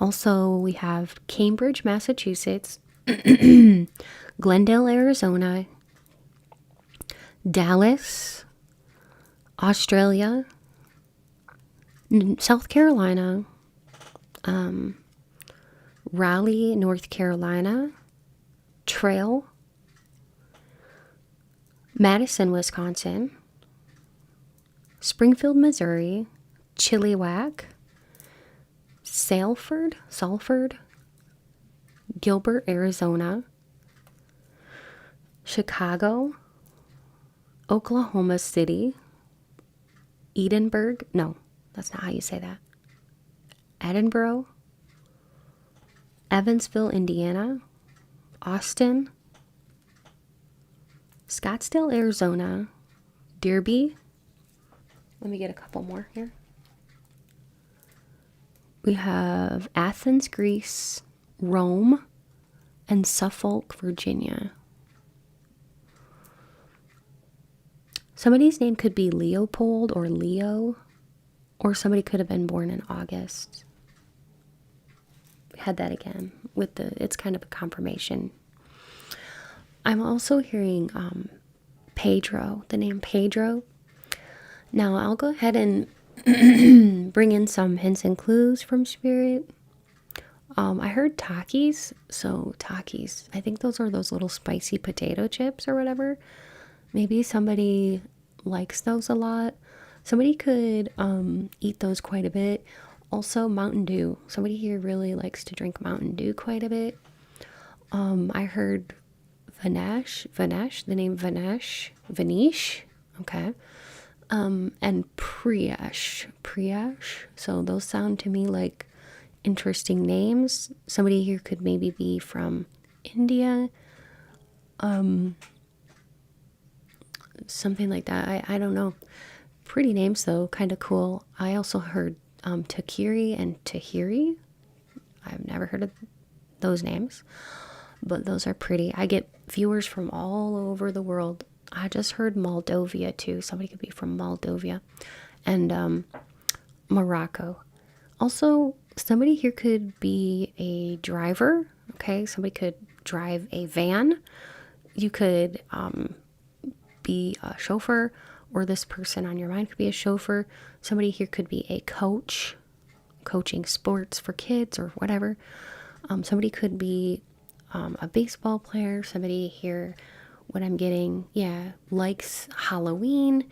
Also, we have Cambridge, Massachusetts, Glendale, Arizona, Dallas, Australia, South Carolina, Raleigh, North Carolina, Trail, Madison, Wisconsin, Springfield, Missouri, Chilliwack, Salford, Gilbert, Arizona, Chicago, Oklahoma City, Edinburgh, no, that's not how you say that, Edinburgh, Evansville, Indiana, Austin, Scottsdale, Arizona, Derby. Let me get a couple more here. We have Athens, Greece, Rome, and Suffolk, Virginia. Somebody's name could be Leopold or Leo, or somebody could have been born in August. We had that again with it's kind of a confirmation. I'm also hearing Pedro, the name Pedro. Now I'll go ahead and bring in some hints and clues from Spirit. I heard Takis, so Takis, I think those are those little spicy potato chips or whatever. Maybe somebody likes those a lot. Somebody could eat those quite a bit. Also, Mountain Dew. Somebody here really likes to drink Mountain Dew quite a bit. I heard Vanash, the name Vanish, okay. And Priyash. So those sound to me like interesting names. Somebody here could maybe be from India, something like that. I don't know. Pretty names though, kind of cool. I also heard Takiri and Tahiri. I've never heard of those names, but those are pretty. I get viewers from all over the world. I just heard Moldova too. Somebody could be from Moldova and Morocco. Also, somebody here could be a driver. Okay, somebody could drive a van. You could be a chauffeur, or this person on your mind could be a chauffeur. Somebody here could be a coach, coaching sports for kids or whatever. Somebody could be a baseball player. Somebody here, what I'm getting, yeah, likes Halloween.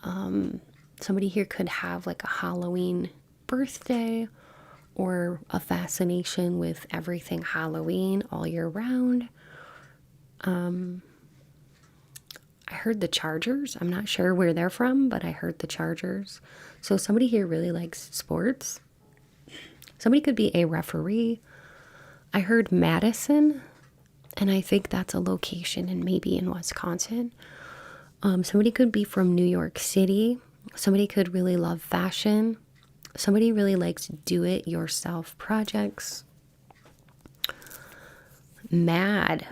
Somebody here could have like a Halloween birthday or a fascination with everything Halloween all year round. I heard the Chargers. I'm not sure where they're from, but I heard the Chargers. So somebody here really likes sports. Somebody could be a referee. I heard Madison, and I think that's a location and maybe in Wisconsin. Somebody could be from New York City. Somebody could really love fashion. Somebody really likes do-it-yourself projects. Mad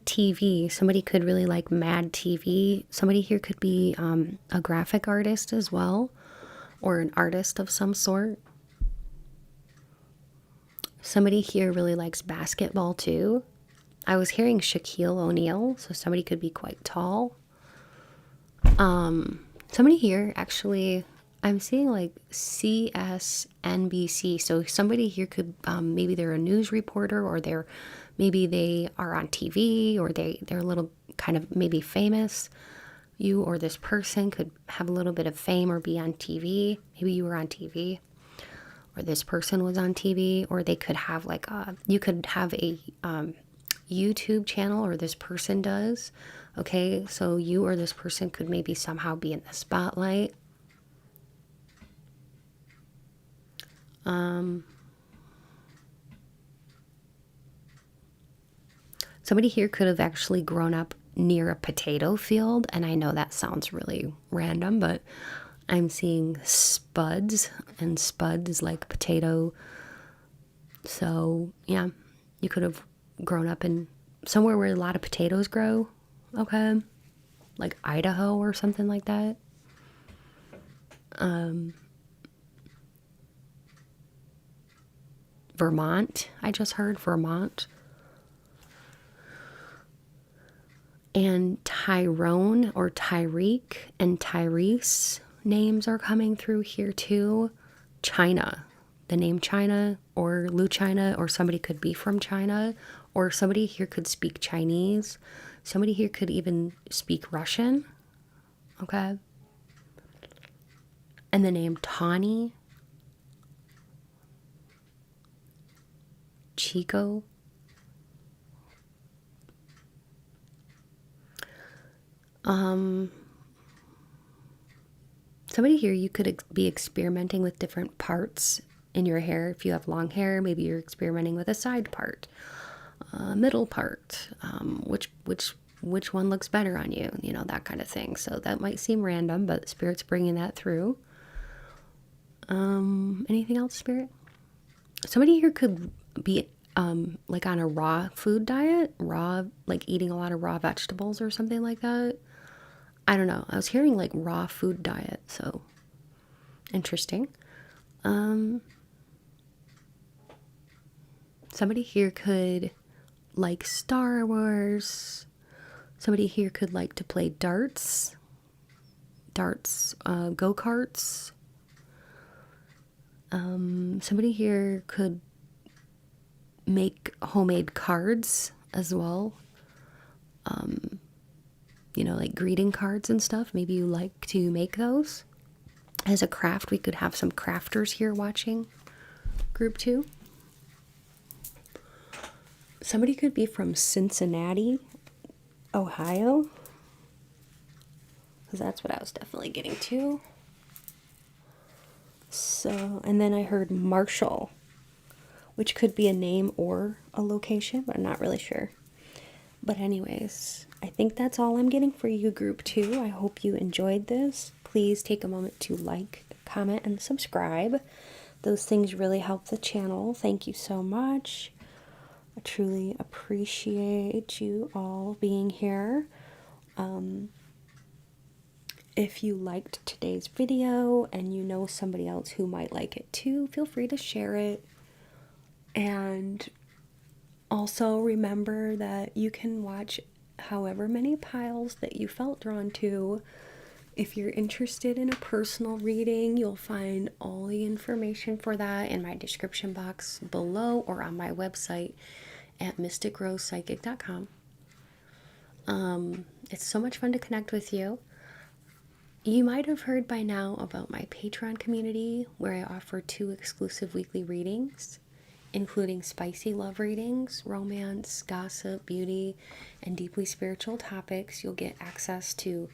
TV. Somebody could really like Mad TV. Somebody here could be a graphic artist as well, or an artist of some sort. Somebody here really likes basketball too. I was hearing Shaquille O'Neal, so somebody could be quite tall. Somebody here actually, I'm seeing like CSNBC. So somebody here could maybe they're a news reporter, or maybe they are on TV, or they're a little kind of maybe famous. You or this person could have a little bit of fame or be on TV. Maybe you were on TV, or this person was on TV, or they could have like you could have a YouTube channel, or this person does. Okay, so you or this person could maybe somehow be in the spotlight. Somebody here could have actually grown up near a potato field, and I know that sounds really random, but I'm seeing spuds, and spud is like potato. So yeah, you could have grown up in somewhere where a lot of potatoes grow. Okay, like Idaho or something like that. Vermont, I just heard Vermont. And Tyrone or Tyreek and Tyrese names are coming through here too. China, the name China, or Lu China, or somebody could be from China, or somebody here could speak Chinese. Somebody here could even speak Russian. Okay. And the name Tawny, Chico. Somebody here, you could be experimenting with different parts in your hair. If you have long hair, maybe you're experimenting with a side part, middle part, which one looks better on you, you know, that kind of thing. So that might seem random, but Spirit's bringing that through. Anything else, Spirit? Somebody here could be like on a raw food diet, like eating a lot of raw vegetables or something like that. I don't know. I was hearing like raw food diet, so interesting. Somebody here could like Star Wars. Somebody here could like to play darts, go-karts. Somebody here could make homemade cards as well. You know, like greeting cards and stuff. Maybe you like to make those. As a craft, we could have some crafters here watching group 2. Somebody could be from Cincinnati, Ohio, because that's what I was definitely getting to. So, and then I heard Marshall, which could be a name or a location, but I'm not really sure. But anyways, I think that's all I'm getting for you, group 2. I hope you enjoyed this. Please take a moment to like, comment, and subscribe. Those things really help the channel. Thank you so much. I truly appreciate you all being here. If you liked today's video and you know somebody else who might like it too, feel free to share it. And also remember that you can watch however many piles that you felt drawn to. If you're interested in a personal reading, you'll find all the information for that in my description box below or on my website at mysticrosepsychic.com. It's so much fun to connect with you. You might have heard by now about my Patreon community, where I offer 2 exclusive weekly readings, including spicy love readings, romance, gossip, beauty, and deeply spiritual topics. You'll get access to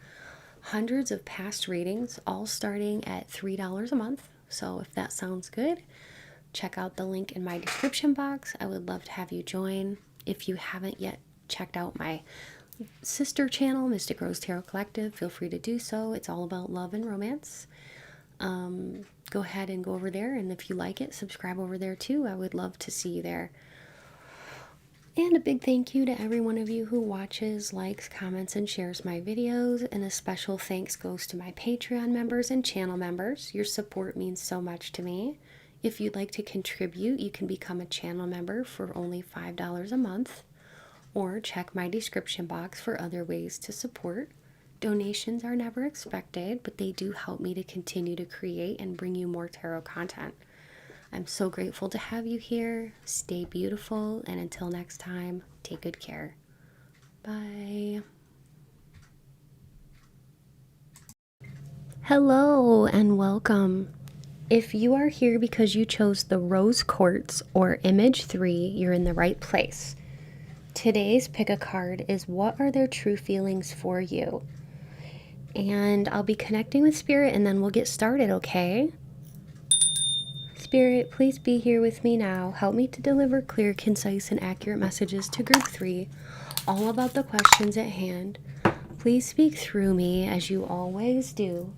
hundreds of past readings, all starting at $3 a month. So if that sounds good, check out the link in my description box. I would love to have you join. If you haven't yet checked out my sister channel, Mystic Rose Tarot Collective, feel free to do so. It's all about love and romance. Go ahead and go over there, and if you like it, subscribe over there too. I would love to see you there. And a big thank you to every one of you who watches, likes, comments, and shares my videos. And a special thanks goes to my Patreon members and channel members. Your support means so much to me. If you'd like to contribute, you can become a channel member for only $5 a month, or check my description box for other ways to support. Donations are never expected, but they do help me to continue to create and bring you more tarot content. I'm so grateful to have you here. Stay beautiful, and until next time, take good care. Bye. Hello and welcome. If you are here because you chose the Rose Quartz or Image 3, you're in the right place. Today's pick a card is what are their true feelings for you? And I'll be connecting with Spirit and then we'll get started, okay? Spirit, please be here with me now. Help me to deliver clear, concise, and accurate messages to group 3, all about the questions at hand. Please speak through me as you always do.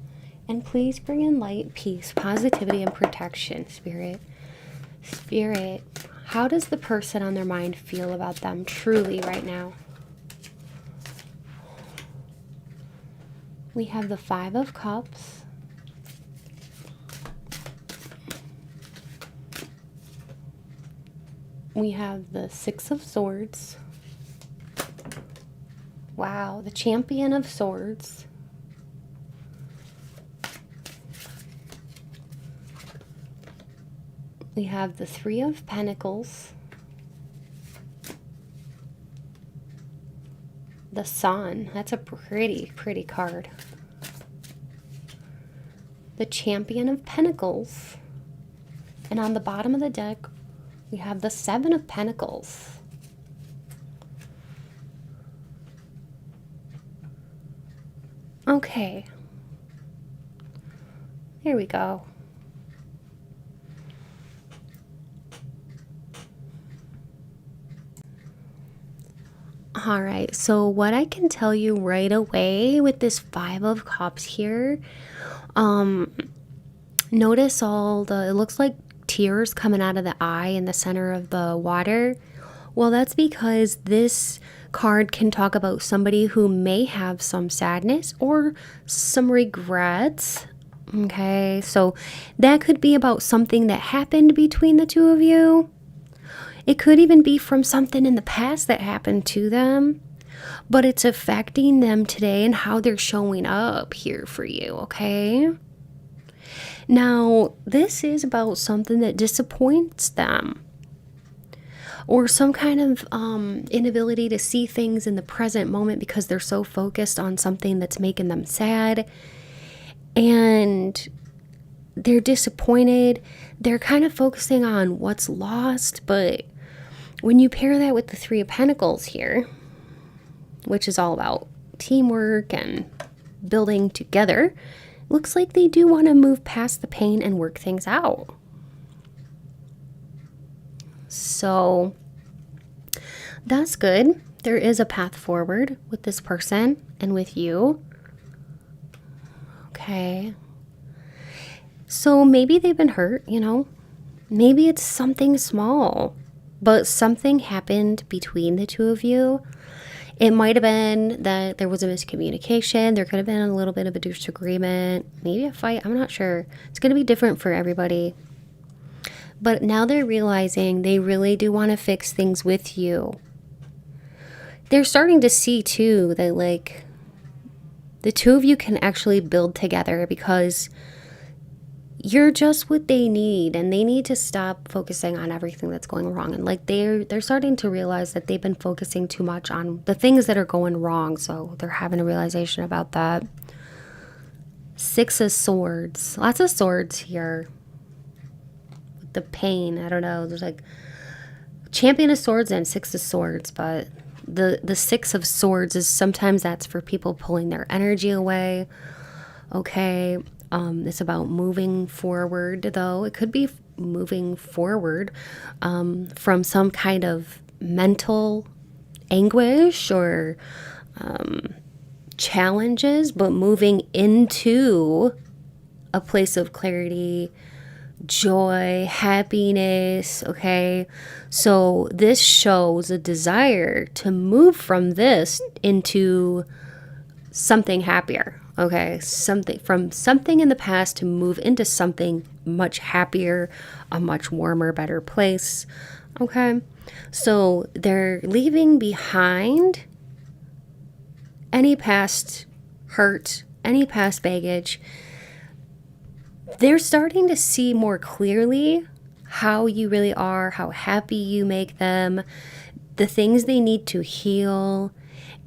And please bring in light, peace, positivity, and protection, Spirit. Spirit, how does the person on their mind feel about them truly right now? We have the 5 of Cups. We have the 6 of Swords. Wow, the Champion of Swords. We have the 3 of Pentacles. The Sun. That's a pretty card. The Champion of Pentacles. And on the bottom of the deck, we have the 7 of Pentacles. Okay. There we go. All right, so what I can tell you right away with this 5 of Cups here, notice all the, it looks like tears coming out of the eye in the center of the water. Well, that's because this card can talk about somebody who may have some sadness or some regrets. Okay, so that could be about something that happened between the two of you. It could even be from something in the past that happened to them, but it's affecting them today and how they're showing up here for you, okay? Now, this is about something that disappoints them, or some kind of inability to see things in the present moment because they're so focused on something that's making them sad, and they're disappointed. They're kind of focusing on what's lost, but when you pair that with the Three of Pentacles here, which is all about teamwork and building together, looks like they do want to move past the pain and work things out. So that's good. There is a path forward with this person and with you. Okay. So maybe they've been hurt, you know. Maybe it's something small, but something happened between the two of you. It might have been that there was a miscommunication. There could have been a little bit of a disagreement, maybe a fight. I'm not sure. It's going to be different for everybody. But now they're realizing they really do want to fix things with you. They're starting to see too that like the two of you can actually build together because you're just what they need, and they need to stop focusing on everything that's going wrong. And like they're starting to realize that they've been focusing too much on the things that are going wrong. So they're having a realization about that. Six of Swords. Lots of swords here. With the pain, I don't know. There's like Champion of Swords and Six of Swords, but the Six of Swords is sometimes that's for people pulling their energy away. Okay. It's about moving forward, though. It could be moving forward from some kind of mental anguish or challenges, but moving into a place of clarity, joy, happiness, okay? So this shows a desire to move from this into something happier. Okay, something in the past to move into something much happier, a much warmer, better place. Okay, so they're leaving behind any past hurt, any past baggage. They're starting to see more clearly how you really are, how happy you make them, the things they need to heal.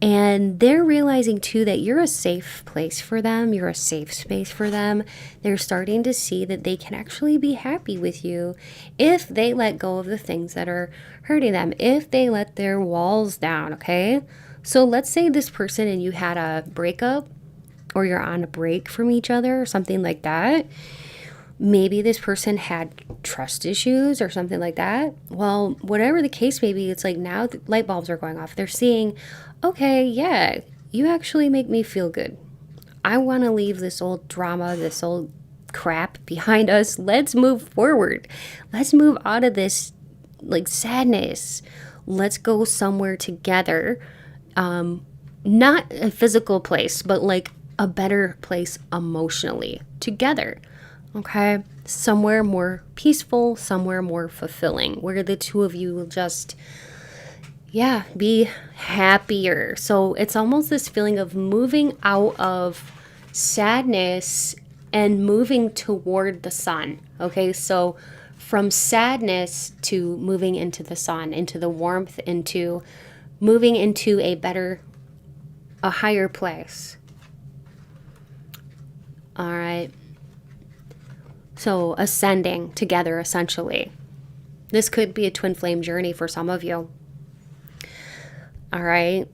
And they're realizing too that you're a safe place for them. You're a safe space for them. They're starting to see that they can actually be happy with you if they let go of the things that are hurting them, if they let their walls down, okay? So let's say this person and you had a breakup or you're on a break from each other or something like that. Maybe this person had trust issues or something like that. Well, whatever the case may be, it's like now the light bulbs are going off. They're seeing, okay, yeah, you actually make me feel good. I want to leave this old drama, this old crap behind us. Let's move forward. Let's move out of this like sadness. Let's go somewhere together. Not a physical place, but like a better place emotionally together. Okay, somewhere more peaceful, somewhere more fulfilling, where the two of you will just, be happier. So it's almost this feeling of moving out of sadness and moving toward the sun. Okay, so from sadness to moving into the sun, into the warmth, into moving into a higher place. All right. So ascending together, essentially. This could be a twin flame journey for some of you. All right.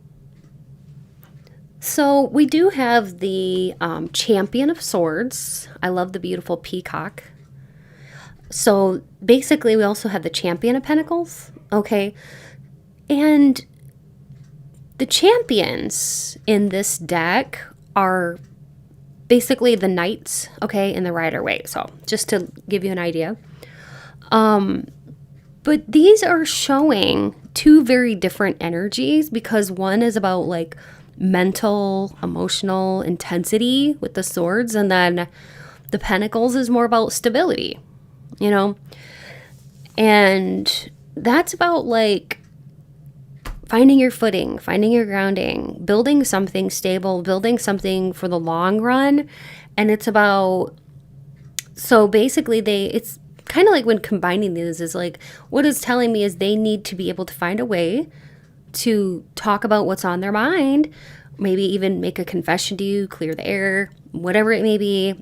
So we do have the Champion of Swords. I love the beautiful peacock. So basically we also have the Champion of Pentacles. Okay. And the champions in this deck are basically the knights, okay, in the Rider-Waite. So just to give you an idea. But these are showing two very different energies because one is about like mental, emotional intensity with the swords, and then the pentacles is more about stability, you know? And that's about like finding your footing, finding your grounding, building something stable, building something for the long run. And it's about, so basically it's kind of like when combining these is like, what it's telling me is they need to be able to find a way to talk about what's on their mind, maybe even make a confession to you, clear the air, whatever it may be.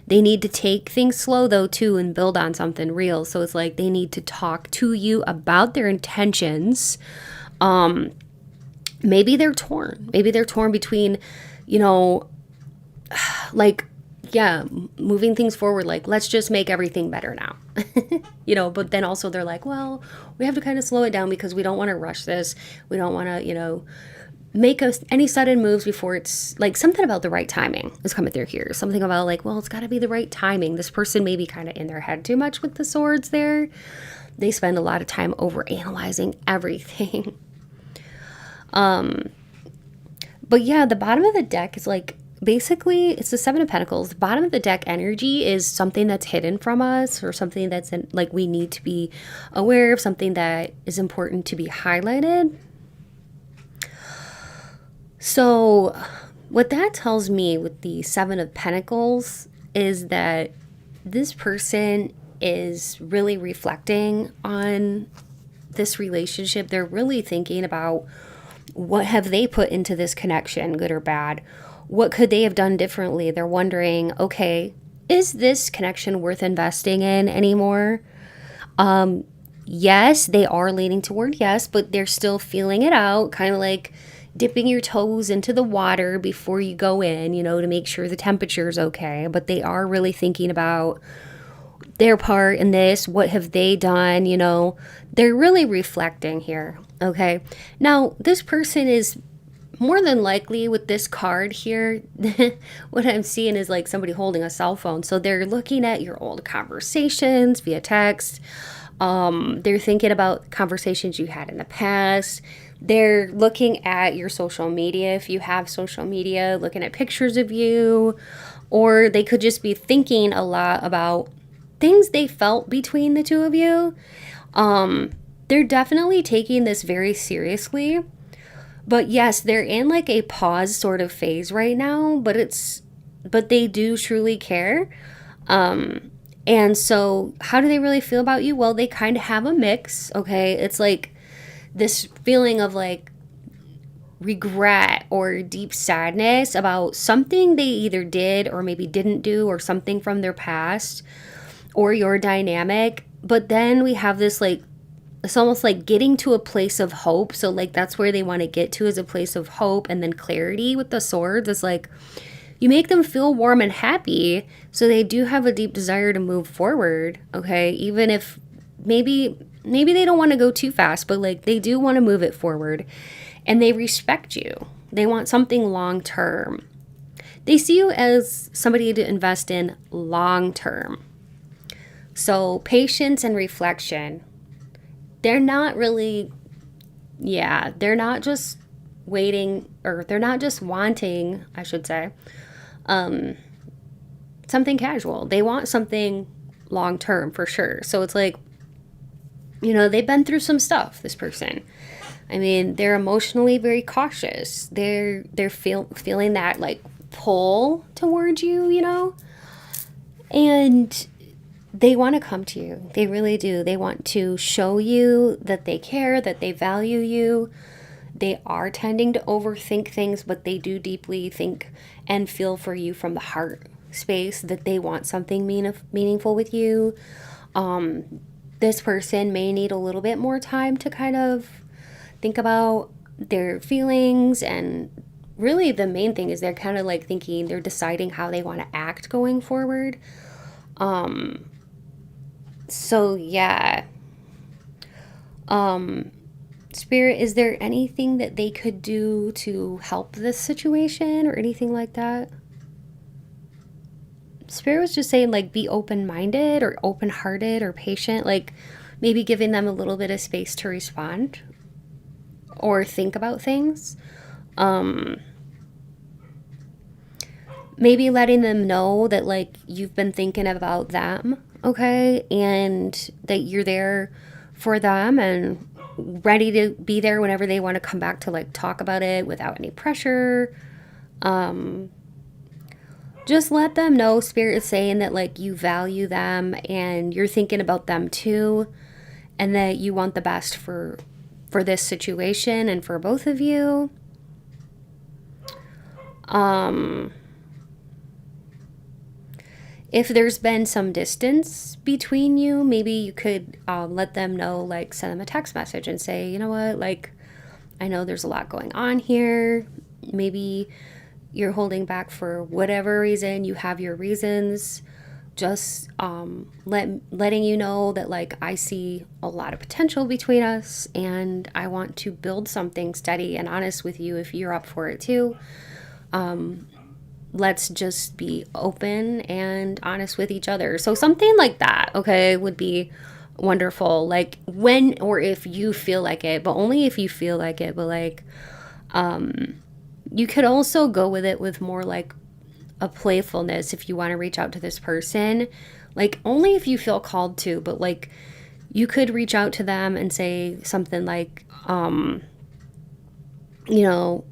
They need to take things slow though too and build on something real. So it's like they need to talk to you about their intentions. Maybe they're torn. Maybe they're torn between, you know, like, yeah, moving things forward, like, let's just make everything better now. You know, but then also they're like, well, we have to kind of slow it down because we don't want to rush this. We don't want to, you know, make us any sudden moves before it's like something about the right timing is coming through here. Something about like, well, it's got to be the right timing. This person may be kind of in their head too much with the swords there. They spend a lot of time over analyzing everything. But yeah, the bottom of the deck is like, basically it's the Seven of Pentacles. The bottom of the deck energy is something that's hidden from us, or something that's like we need to be aware of, something that is important to be highlighted. So what that tells me with the Seven of Pentacles is that this person is really reflecting on this relationship. They're really thinking about what have they put into this connection, good or bad? What could they have done differently? They're wondering, okay, is this connection worth investing in anymore? Yes, they are leaning toward yes, but they're still feeling it out, kind of like dipping your toes into the water before you go in, you know, to make sure the temperature is okay. But they are really thinking about their part in this. What have they done? You know, they're really reflecting here. Okay. Now, this person is more than likely with this card here. What I'm seeing is like somebody holding a cell phone. So they're looking at your old conversations via text. They're thinking about conversations you had in the past. They're looking at your social media. If you have social media, looking at pictures of you, or they could just be thinking a lot about things they felt between the two of you. They're definitely taking this very seriously, but yes, they're in like a pause sort of phase right now, but they do truly care. And so how do they really feel about you? Well, they kind of have a mix. Okay. It's like this feeling of like regret or deep sadness about something they either did or maybe didn't do, or something from their past or your dynamic. But then we have this like, it's almost like getting to a place of hope. So like that's where they want to get to, is a place of hope. And then clarity with the swords is like you make them feel warm and happy, so they do have a deep desire to move forward. Okay, even if maybe they don't want to go too fast, but like they do want to move it forward, and they respect you. They want something long term. They see you as somebody to invest in long term. So patience and reflection. They're not really, they're not just waiting, or they're not just wanting, I should say, something casual. They want something long term for sure. So it's like, you know, they've been through some stuff, this person. I mean, they're emotionally very cautious. They're feeling that like pull towards you, you know, and they want to come to you. They really do. They want to show you that they care, that they value you. They are tending to overthink things, but they do deeply think and feel for you from the heart space, that they want something meaningful with you. This person may need a little bit more time to kind of think about their feelings, and really the main thing is they're kind of like thinking, they're deciding how they want to act going forward. So yeah. Spirit, is there anything that they could do to help this situation or anything like that? Spirit was just saying like be open-minded or open-hearted or patient, like maybe giving them a little bit of space to respond or think about things. Maybe letting them know that like you've been thinking about them, okay, and that you're there for them and ready to be there whenever they want to come back to like talk about it without any pressure. Just let them know Spirit is saying that like you value them and you're thinking about them too, and that you want the best for this situation and for both of you. If there's been some distance between you, maybe you could let them know, like send them a text message and say, you know what, like, I know there's a lot going on here. Maybe you're holding back for whatever reason. You have your reasons. Just letting you know that, like, I see a lot of potential between us and I want to build something steady and honest with you if you're up for it too. Let's just be open and honest with each other. So something like that, okay, would be wonderful. Like, when or if you feel like it, but only if you feel like it. But like, you could also go with it with more like a playfulness if you want to reach out to this person. Like, only if you feel called to, but like, you could reach out to them and say something like, you know,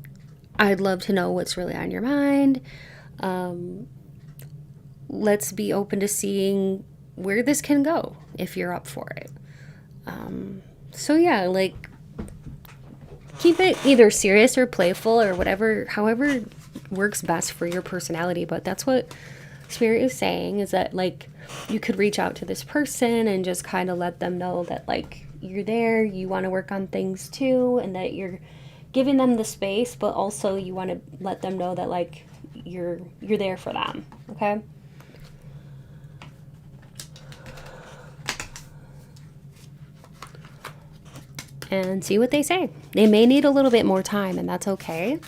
I'd love to know what's really on your mind. Let's be open to seeing where this can go if you're up for it. So yeah, like, keep it either serious or playful or whatever, however works best for your personality. But that's what Spirit is saying, is that, like, you could reach out to this person and just kind of let them know that, like, you're there, you want to work on things too, and that you're giving them the space, but also you want to let them know that, like, you're there for them, okay? And see what they say. They may need a little bit more time, and that's okay.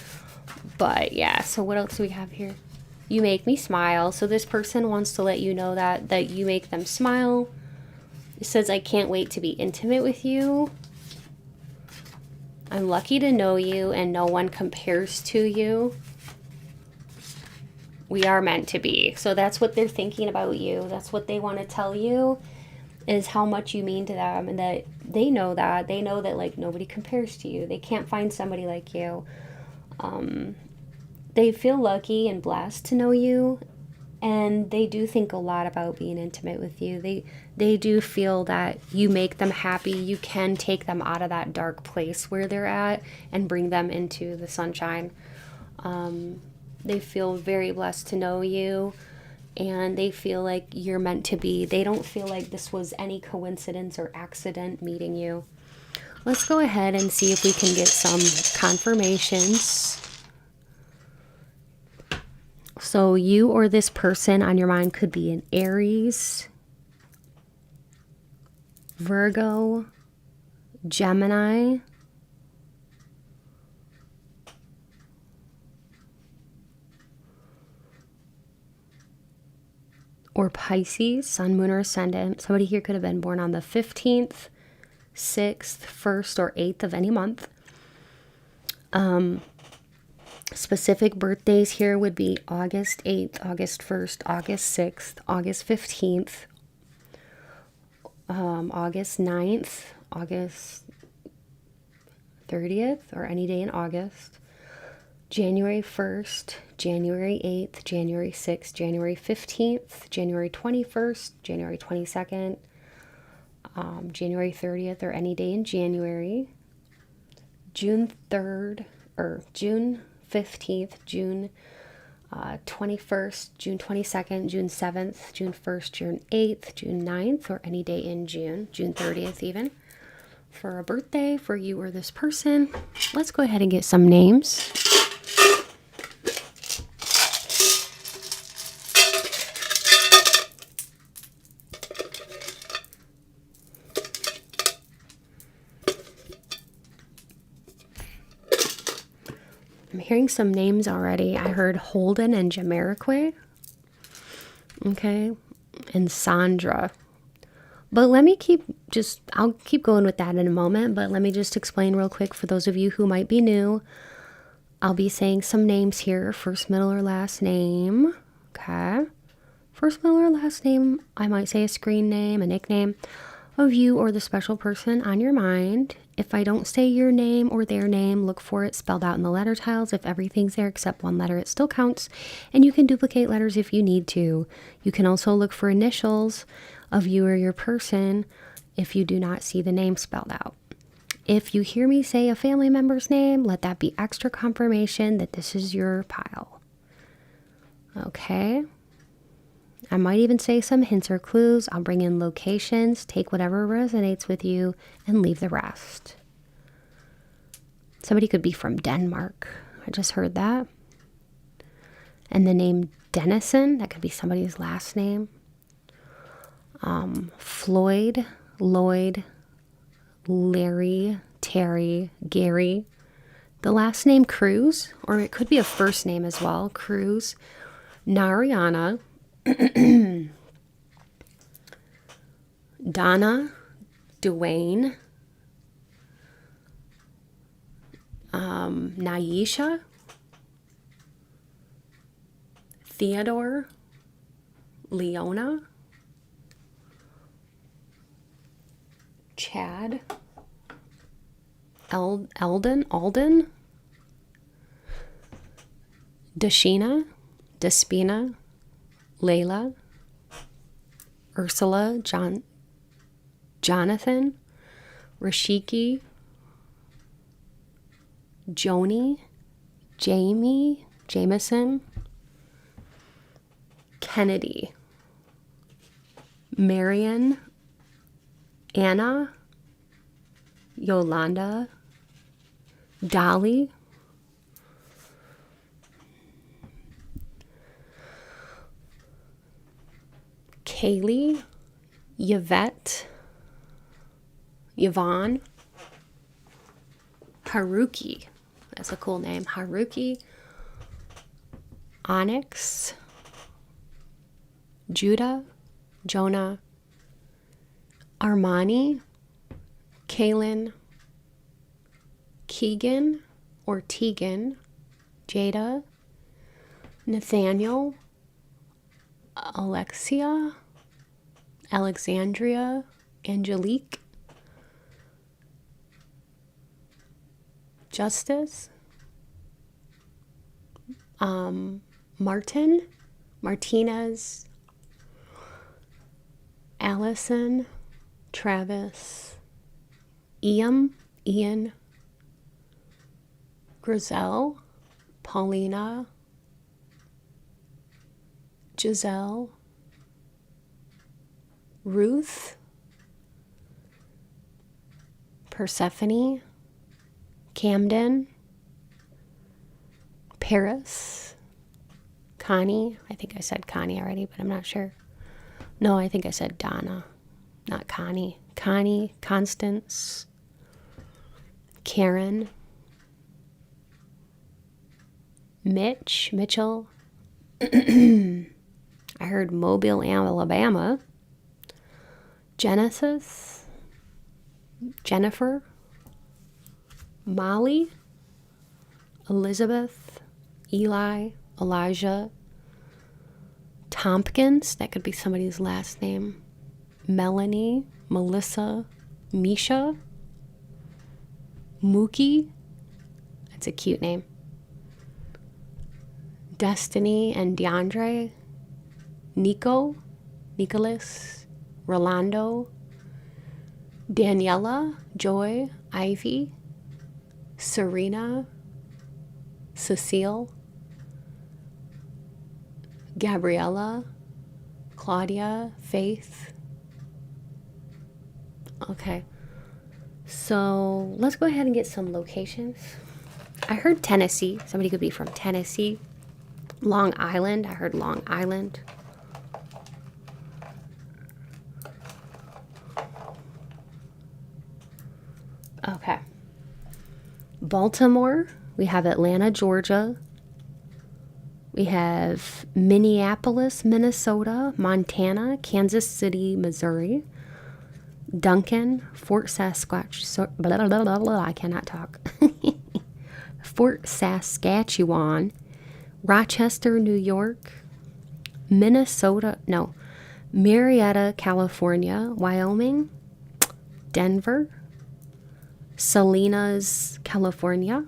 But yeah, so what else do we have here? You make me smile. So this person wants to let you know that you make them smile. It says, I can't wait to be intimate with you. I'm lucky to know you, and no one compares to you. We are meant to be. So that's what they're thinking about you. That's what they want to tell you, is how much you mean to them, and that they know that. They know that, like, nobody compares to you. They can't find somebody like you. They feel lucky and blessed to know you, and they do think a lot about being intimate with you. They do feel that you make them happy. You can take them out of that dark place where they're at and bring them into the sunshine. They feel very blessed to know you, and they feel like you're meant to be. They don't feel like this was any coincidence or accident meeting you. Let's go ahead and see if we can get some confirmations. So you or this person on your mind could be an Aries, Virgo, Gemini, or Pisces, Sun, Moon, or Ascendant. Somebody here could have been born on the 15th, 6th, 1st, or 8th of any month. Specific birthdays here would be August 8th, August 1st, August 6th, August 15th, August 9th, August 30th, or any day in August, January 1st, January 8th, January 6th, January 15th, January 21st, January 22nd, January 30th, or any day in January, June 3rd, or June 15th, June 21st, June 22nd, June 7th, June 1st, June 8th, June 9th, or any day in June, June 30th even, for a birthday for you or this person. Let's go ahead and get some names. I'm hearing some names already. I heard Holden and Jamiroquai. Okay. And Sandra. But let me I'll keep going with that in a moment, but let me just explain real quick for those of you who might be new. I'll be saying some names here, first, middle, or last name. Okay. First, middle, or last name. I might say a screen name, a nickname of you or the special person on your mind. If I don't say your name or their name, look for it spelled out in the letter tiles. If everything's there except one letter, it still counts. And you can duplicate letters if you need to. You can also look for initials of you or your person if you do not see the name spelled out. If you hear me say a family member's name, let that be extra confirmation that this is your pile. Okay? I might even say some hints or clues. I'll bring in locations, take whatever resonates with you, and leave the rest. Somebody could be from Denmark. I just heard that. And the name Dennison, that could be somebody's last name. Floyd, Lloyd, Larry, Terry, Gary. The last name Cruz, or it could be a first name as well. Cruz, Nariana, Donna, Dwayne, Naisha, Theodore, Leona, Chad, Alden, Dashina, Despina, Layla, Ursula, Jonathan, Rashiki, Joni, Jamie, Jameson, Kennedy, Marion, Anna, Yolanda, Dolly, Kaylee, Yvette, Yvonne, Haruki. That's a cool name. Haruki, Onyx, Judah, Jonah, Armani, Kaylin, Keegan or Tegan, Jada, Nathaniel, Alexia, Alexandria, Angelique, Justice, Martin, Martinez, Allison, Travis, Ian, Grizel, Paulina, Giselle, Ruth, Persephone, Camden, Paris, Connie. I think I said Connie already, but I'm not sure. No, I think I said Donna, not Connie. Connie, Constance, Karen, Mitchell. I heard Mobile, Alabama. Genesis, Jennifer, Molly, Elizabeth, Eli, Elijah, Tompkins, that could be somebody's last name, Melanie, Melissa, Misha, Mookie, that's a cute name, Destiny and DeAndre, Nico, Nicholas, Rolando, Daniela, Joy, Ivy, Serena, Cecile, Gabriella, Claudia, Faith. Okay, so let's go ahead and get some locations. I heard Tennessee. Somebody could be from Tennessee. Long Island. I heard Long Island. Okay. Baltimore. We have Atlanta, Georgia. We have Minneapolis, Minnesota, Montana, Kansas City, Missouri, Duncan, Fort Sasquatch, blah, blah, blah, blah, I cannot talk. Fort Saskatchewan, Rochester, New York, Marietta, California, Wyoming, Denver, Salinas, California,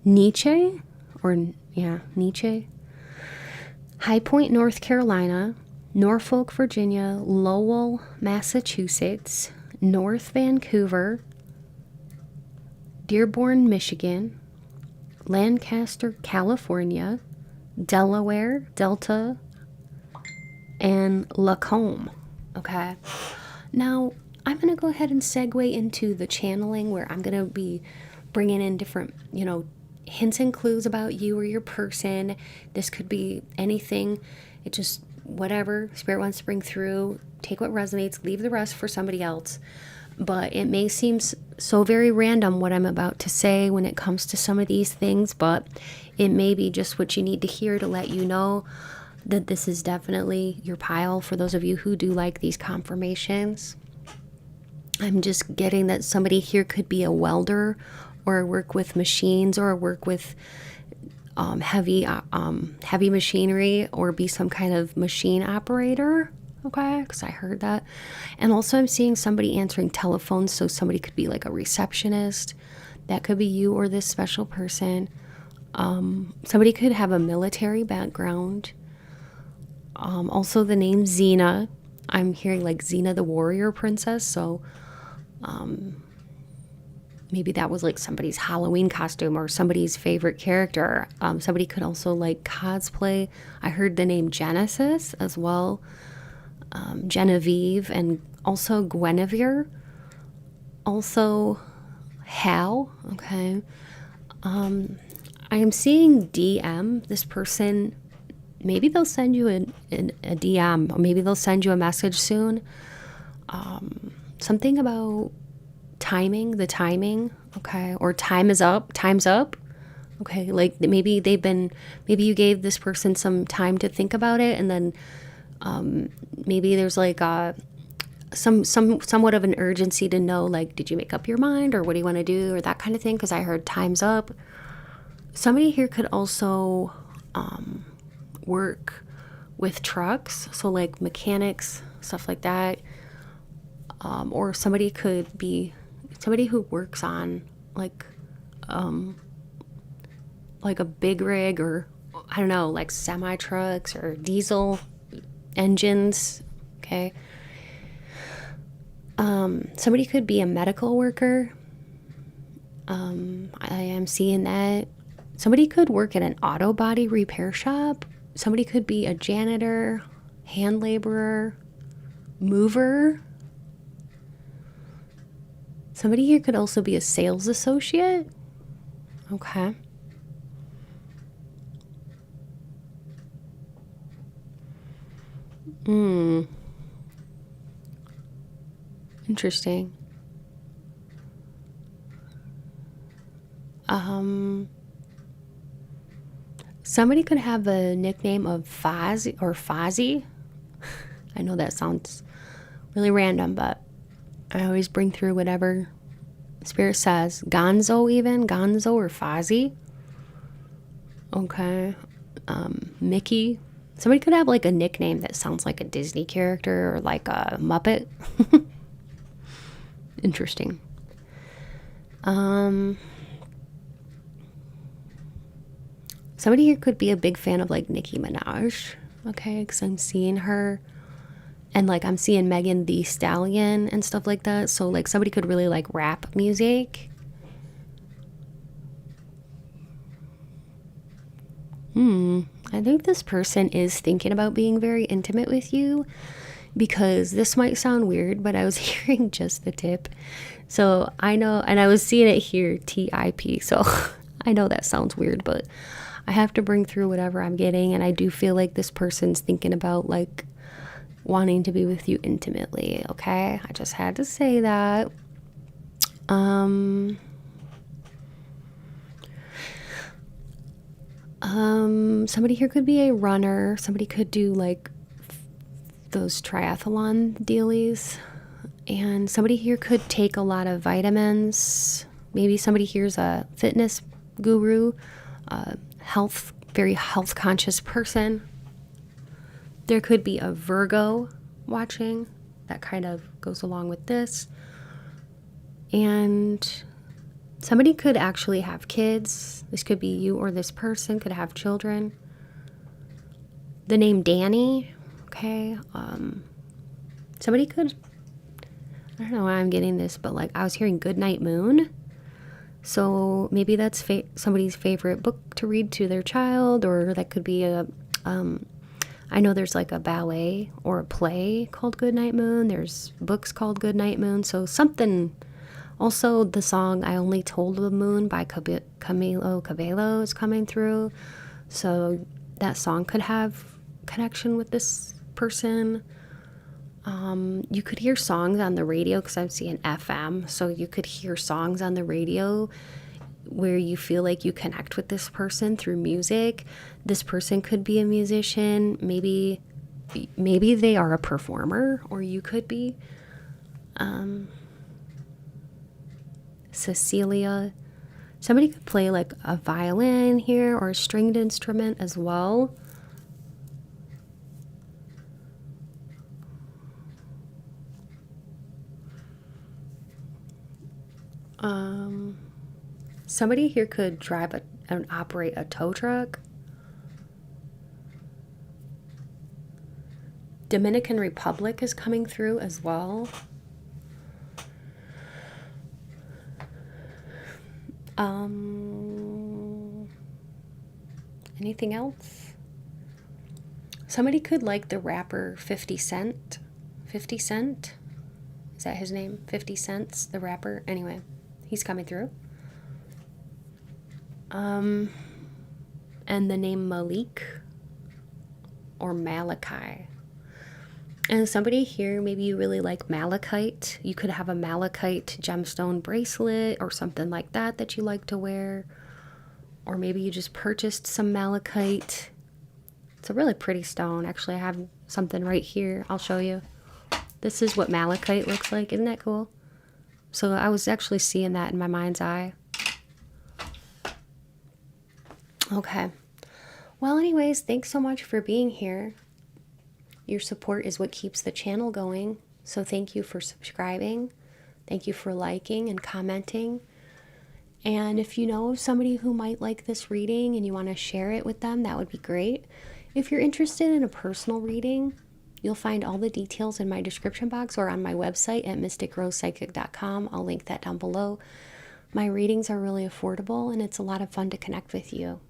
Nietzsche, High Point, North Carolina, Norfolk, Virginia, Lowell, Massachusetts, North Vancouver, Dearborn, Michigan, Lancaster, California, Delaware, Delta, and Lacombe. Okay. Now, I'm going to go ahead and segue into the channeling, where I'm going to be bringing in different, hints and clues about you or your person. This could be anything. It just, whatever Spirit wants to bring through. Take what resonates, leave the rest for somebody else. But it may seem so very random what I'm about to say when it comes to some of these things, but it may be just what you need to hear to let you know that this is definitely your pile for those of you who do like these confirmations. I'm just getting that somebody here could be a welder, or work with machines, or work with heavy machinery, or be some kind of machine operator. Okay, because I heard that. And also I'm seeing somebody answering telephones, so somebody could be like a receptionist. That could be you or this special person. Somebody could have a military background. Also the name Xena. I'm hearing like Xena the warrior princess, so maybe that was like somebody's Halloween costume or somebody's favorite character. Somebody could also like cosplay. I heard the name Genesis as well. Genevieve, and also Guinevere. Also Hal. Okay. I am seeing DM. This person, maybe they'll send you a DM, or maybe they'll send you a message soon. Something about timing, the timing, okay, or time's up, okay, like maybe maybe you gave this person some time to think about it, and then maybe there's like somewhat of an urgency to know, like, did you make up your mind, or what do you want to do, or that kind of thing, because I heard time's up. Somebody here could also work with trucks, so like mechanics, stuff like that. Or somebody could be somebody who works on like a big rig, or I don't know, like semi trucks or diesel engines. Okay. Somebody could be a medical worker. I am seeing that. Somebody could work at an auto body repair shop. Somebody could be a janitor, hand laborer, mover. Somebody here could also be a sales associate. Okay. Interesting. Somebody could have a nickname of Fozzie or Fozzie. I know that sounds really random, but I always bring through whatever Spirit says. Gonzo even. Gonzo or Fozzie. Okay. Mickey. Somebody could have like a nickname that sounds like a Disney character or like a Muppet. Interesting. Somebody here could be a big fan of like Nicki Minaj. Okay, because I'm seeing her. And like I'm seeing Megan Thee Stallion and stuff like that. So like somebody could really like rap music. I think this person is thinking about being very intimate with you, because this might sound weird, but I was hearing just the tip. So I know, and I was seeing it here, TIP. So I know that sounds weird, but I have to bring through whatever I'm getting. And I do feel like this person's thinking about like wanting to be with you intimately. Okay. I just had to say that. Somebody here could be a runner. Somebody could do like those triathlon dealies. And somebody here could take a lot of vitamins. Maybe somebody here's a fitness guru, very health conscious person. There could be a Virgo watching. That kind of goes along with this. And somebody could actually have kids. This could be you, or this person could have children. The name Danny. Okay. Somebody could, I don't know why I'm getting this, but like I was hearing Goodnight Moon. So maybe that's somebody's favorite book to read to their child, or that could be a, I know there's like a ballet or a play called Goodnight Moon. There's books called Goodnight Moon. So something. Also, the song I Only Told the Moon by Camilo Cabello is coming through. So that song could have connection with this person. You could hear songs on the radio because I'm seeing FM. So you could hear songs on the radio where you feel like you connect with this person through music. This person could be a musician. Maybe they are a performer, or you could be. Cecilia. Somebody could play like a violin here or a stringed instrument as well. Somebody here could drive and operate a tow truck. Dominican Republic is coming through as well. Anything else? Somebody could like the rapper 50 Cent. 50 Cent? Is that his name? 50 Cents, the rapper? Anyway, he's coming through. And the name Malik or Malachi. And somebody here, maybe you really like malachite. You could have a malachite gemstone bracelet or something like that that you like to wear. Or maybe you just purchased some malachite. It's a really pretty stone. Actually, I have something right here. I'll show you. This is what malachite looks like. Isn't that cool? So I was actually seeing that in my mind's eye. Okay. Well, anyways, thanks so much for being here. Your support is what keeps the channel going. So thank you for subscribing. Thank you for liking and commenting. And if you know of somebody who might like this reading and you want to share it with them, that would be great. If you're interested in a personal reading, you'll find all the details in my description box or on my website at mysticrosepsychic.com. I'll link that down below. My readings are really affordable and it's a lot of fun to connect with you.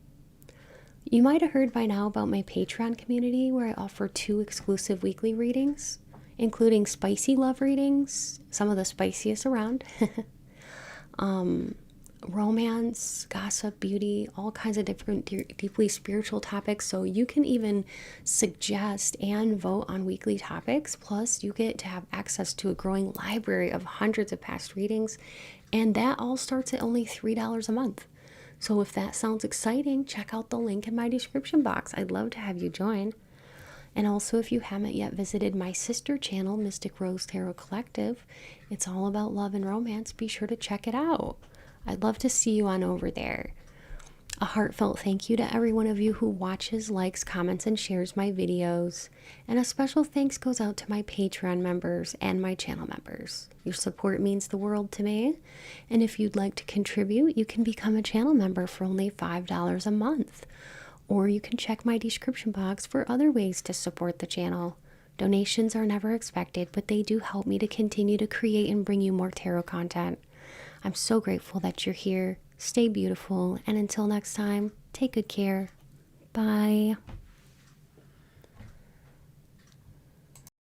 You might have heard by now about my Patreon community where I offer 2 exclusive weekly readings, including spicy love readings, some of the spiciest around, romance, gossip, beauty, all kinds of different deeply spiritual topics. So you can even suggest and vote on weekly topics. Plus, you get to have access to a growing library of hundreds of past readings. And that all starts at only $3 a month. So if that sounds exciting, check out the link in my description box. I'd love to have you join. And also, if you haven't yet visited my sister channel, Mystic Rose Tarot Collective, it's all about love and romance. Be sure to check it out. I'd love to see you on over there. A heartfelt thank you to every one of you who watches, likes, comments, and shares my videos. And a special thanks goes out to my Patreon members and my channel members. Your support means the world to me. And if you'd like to contribute, you can become a channel member for only $5 a month. Or you can check my description box for other ways to support the channel. Donations are never expected, but they do help me to continue to create and bring you more tarot content. I'm so grateful that you're here. Stay beautiful, and until next time, take good care. Bye.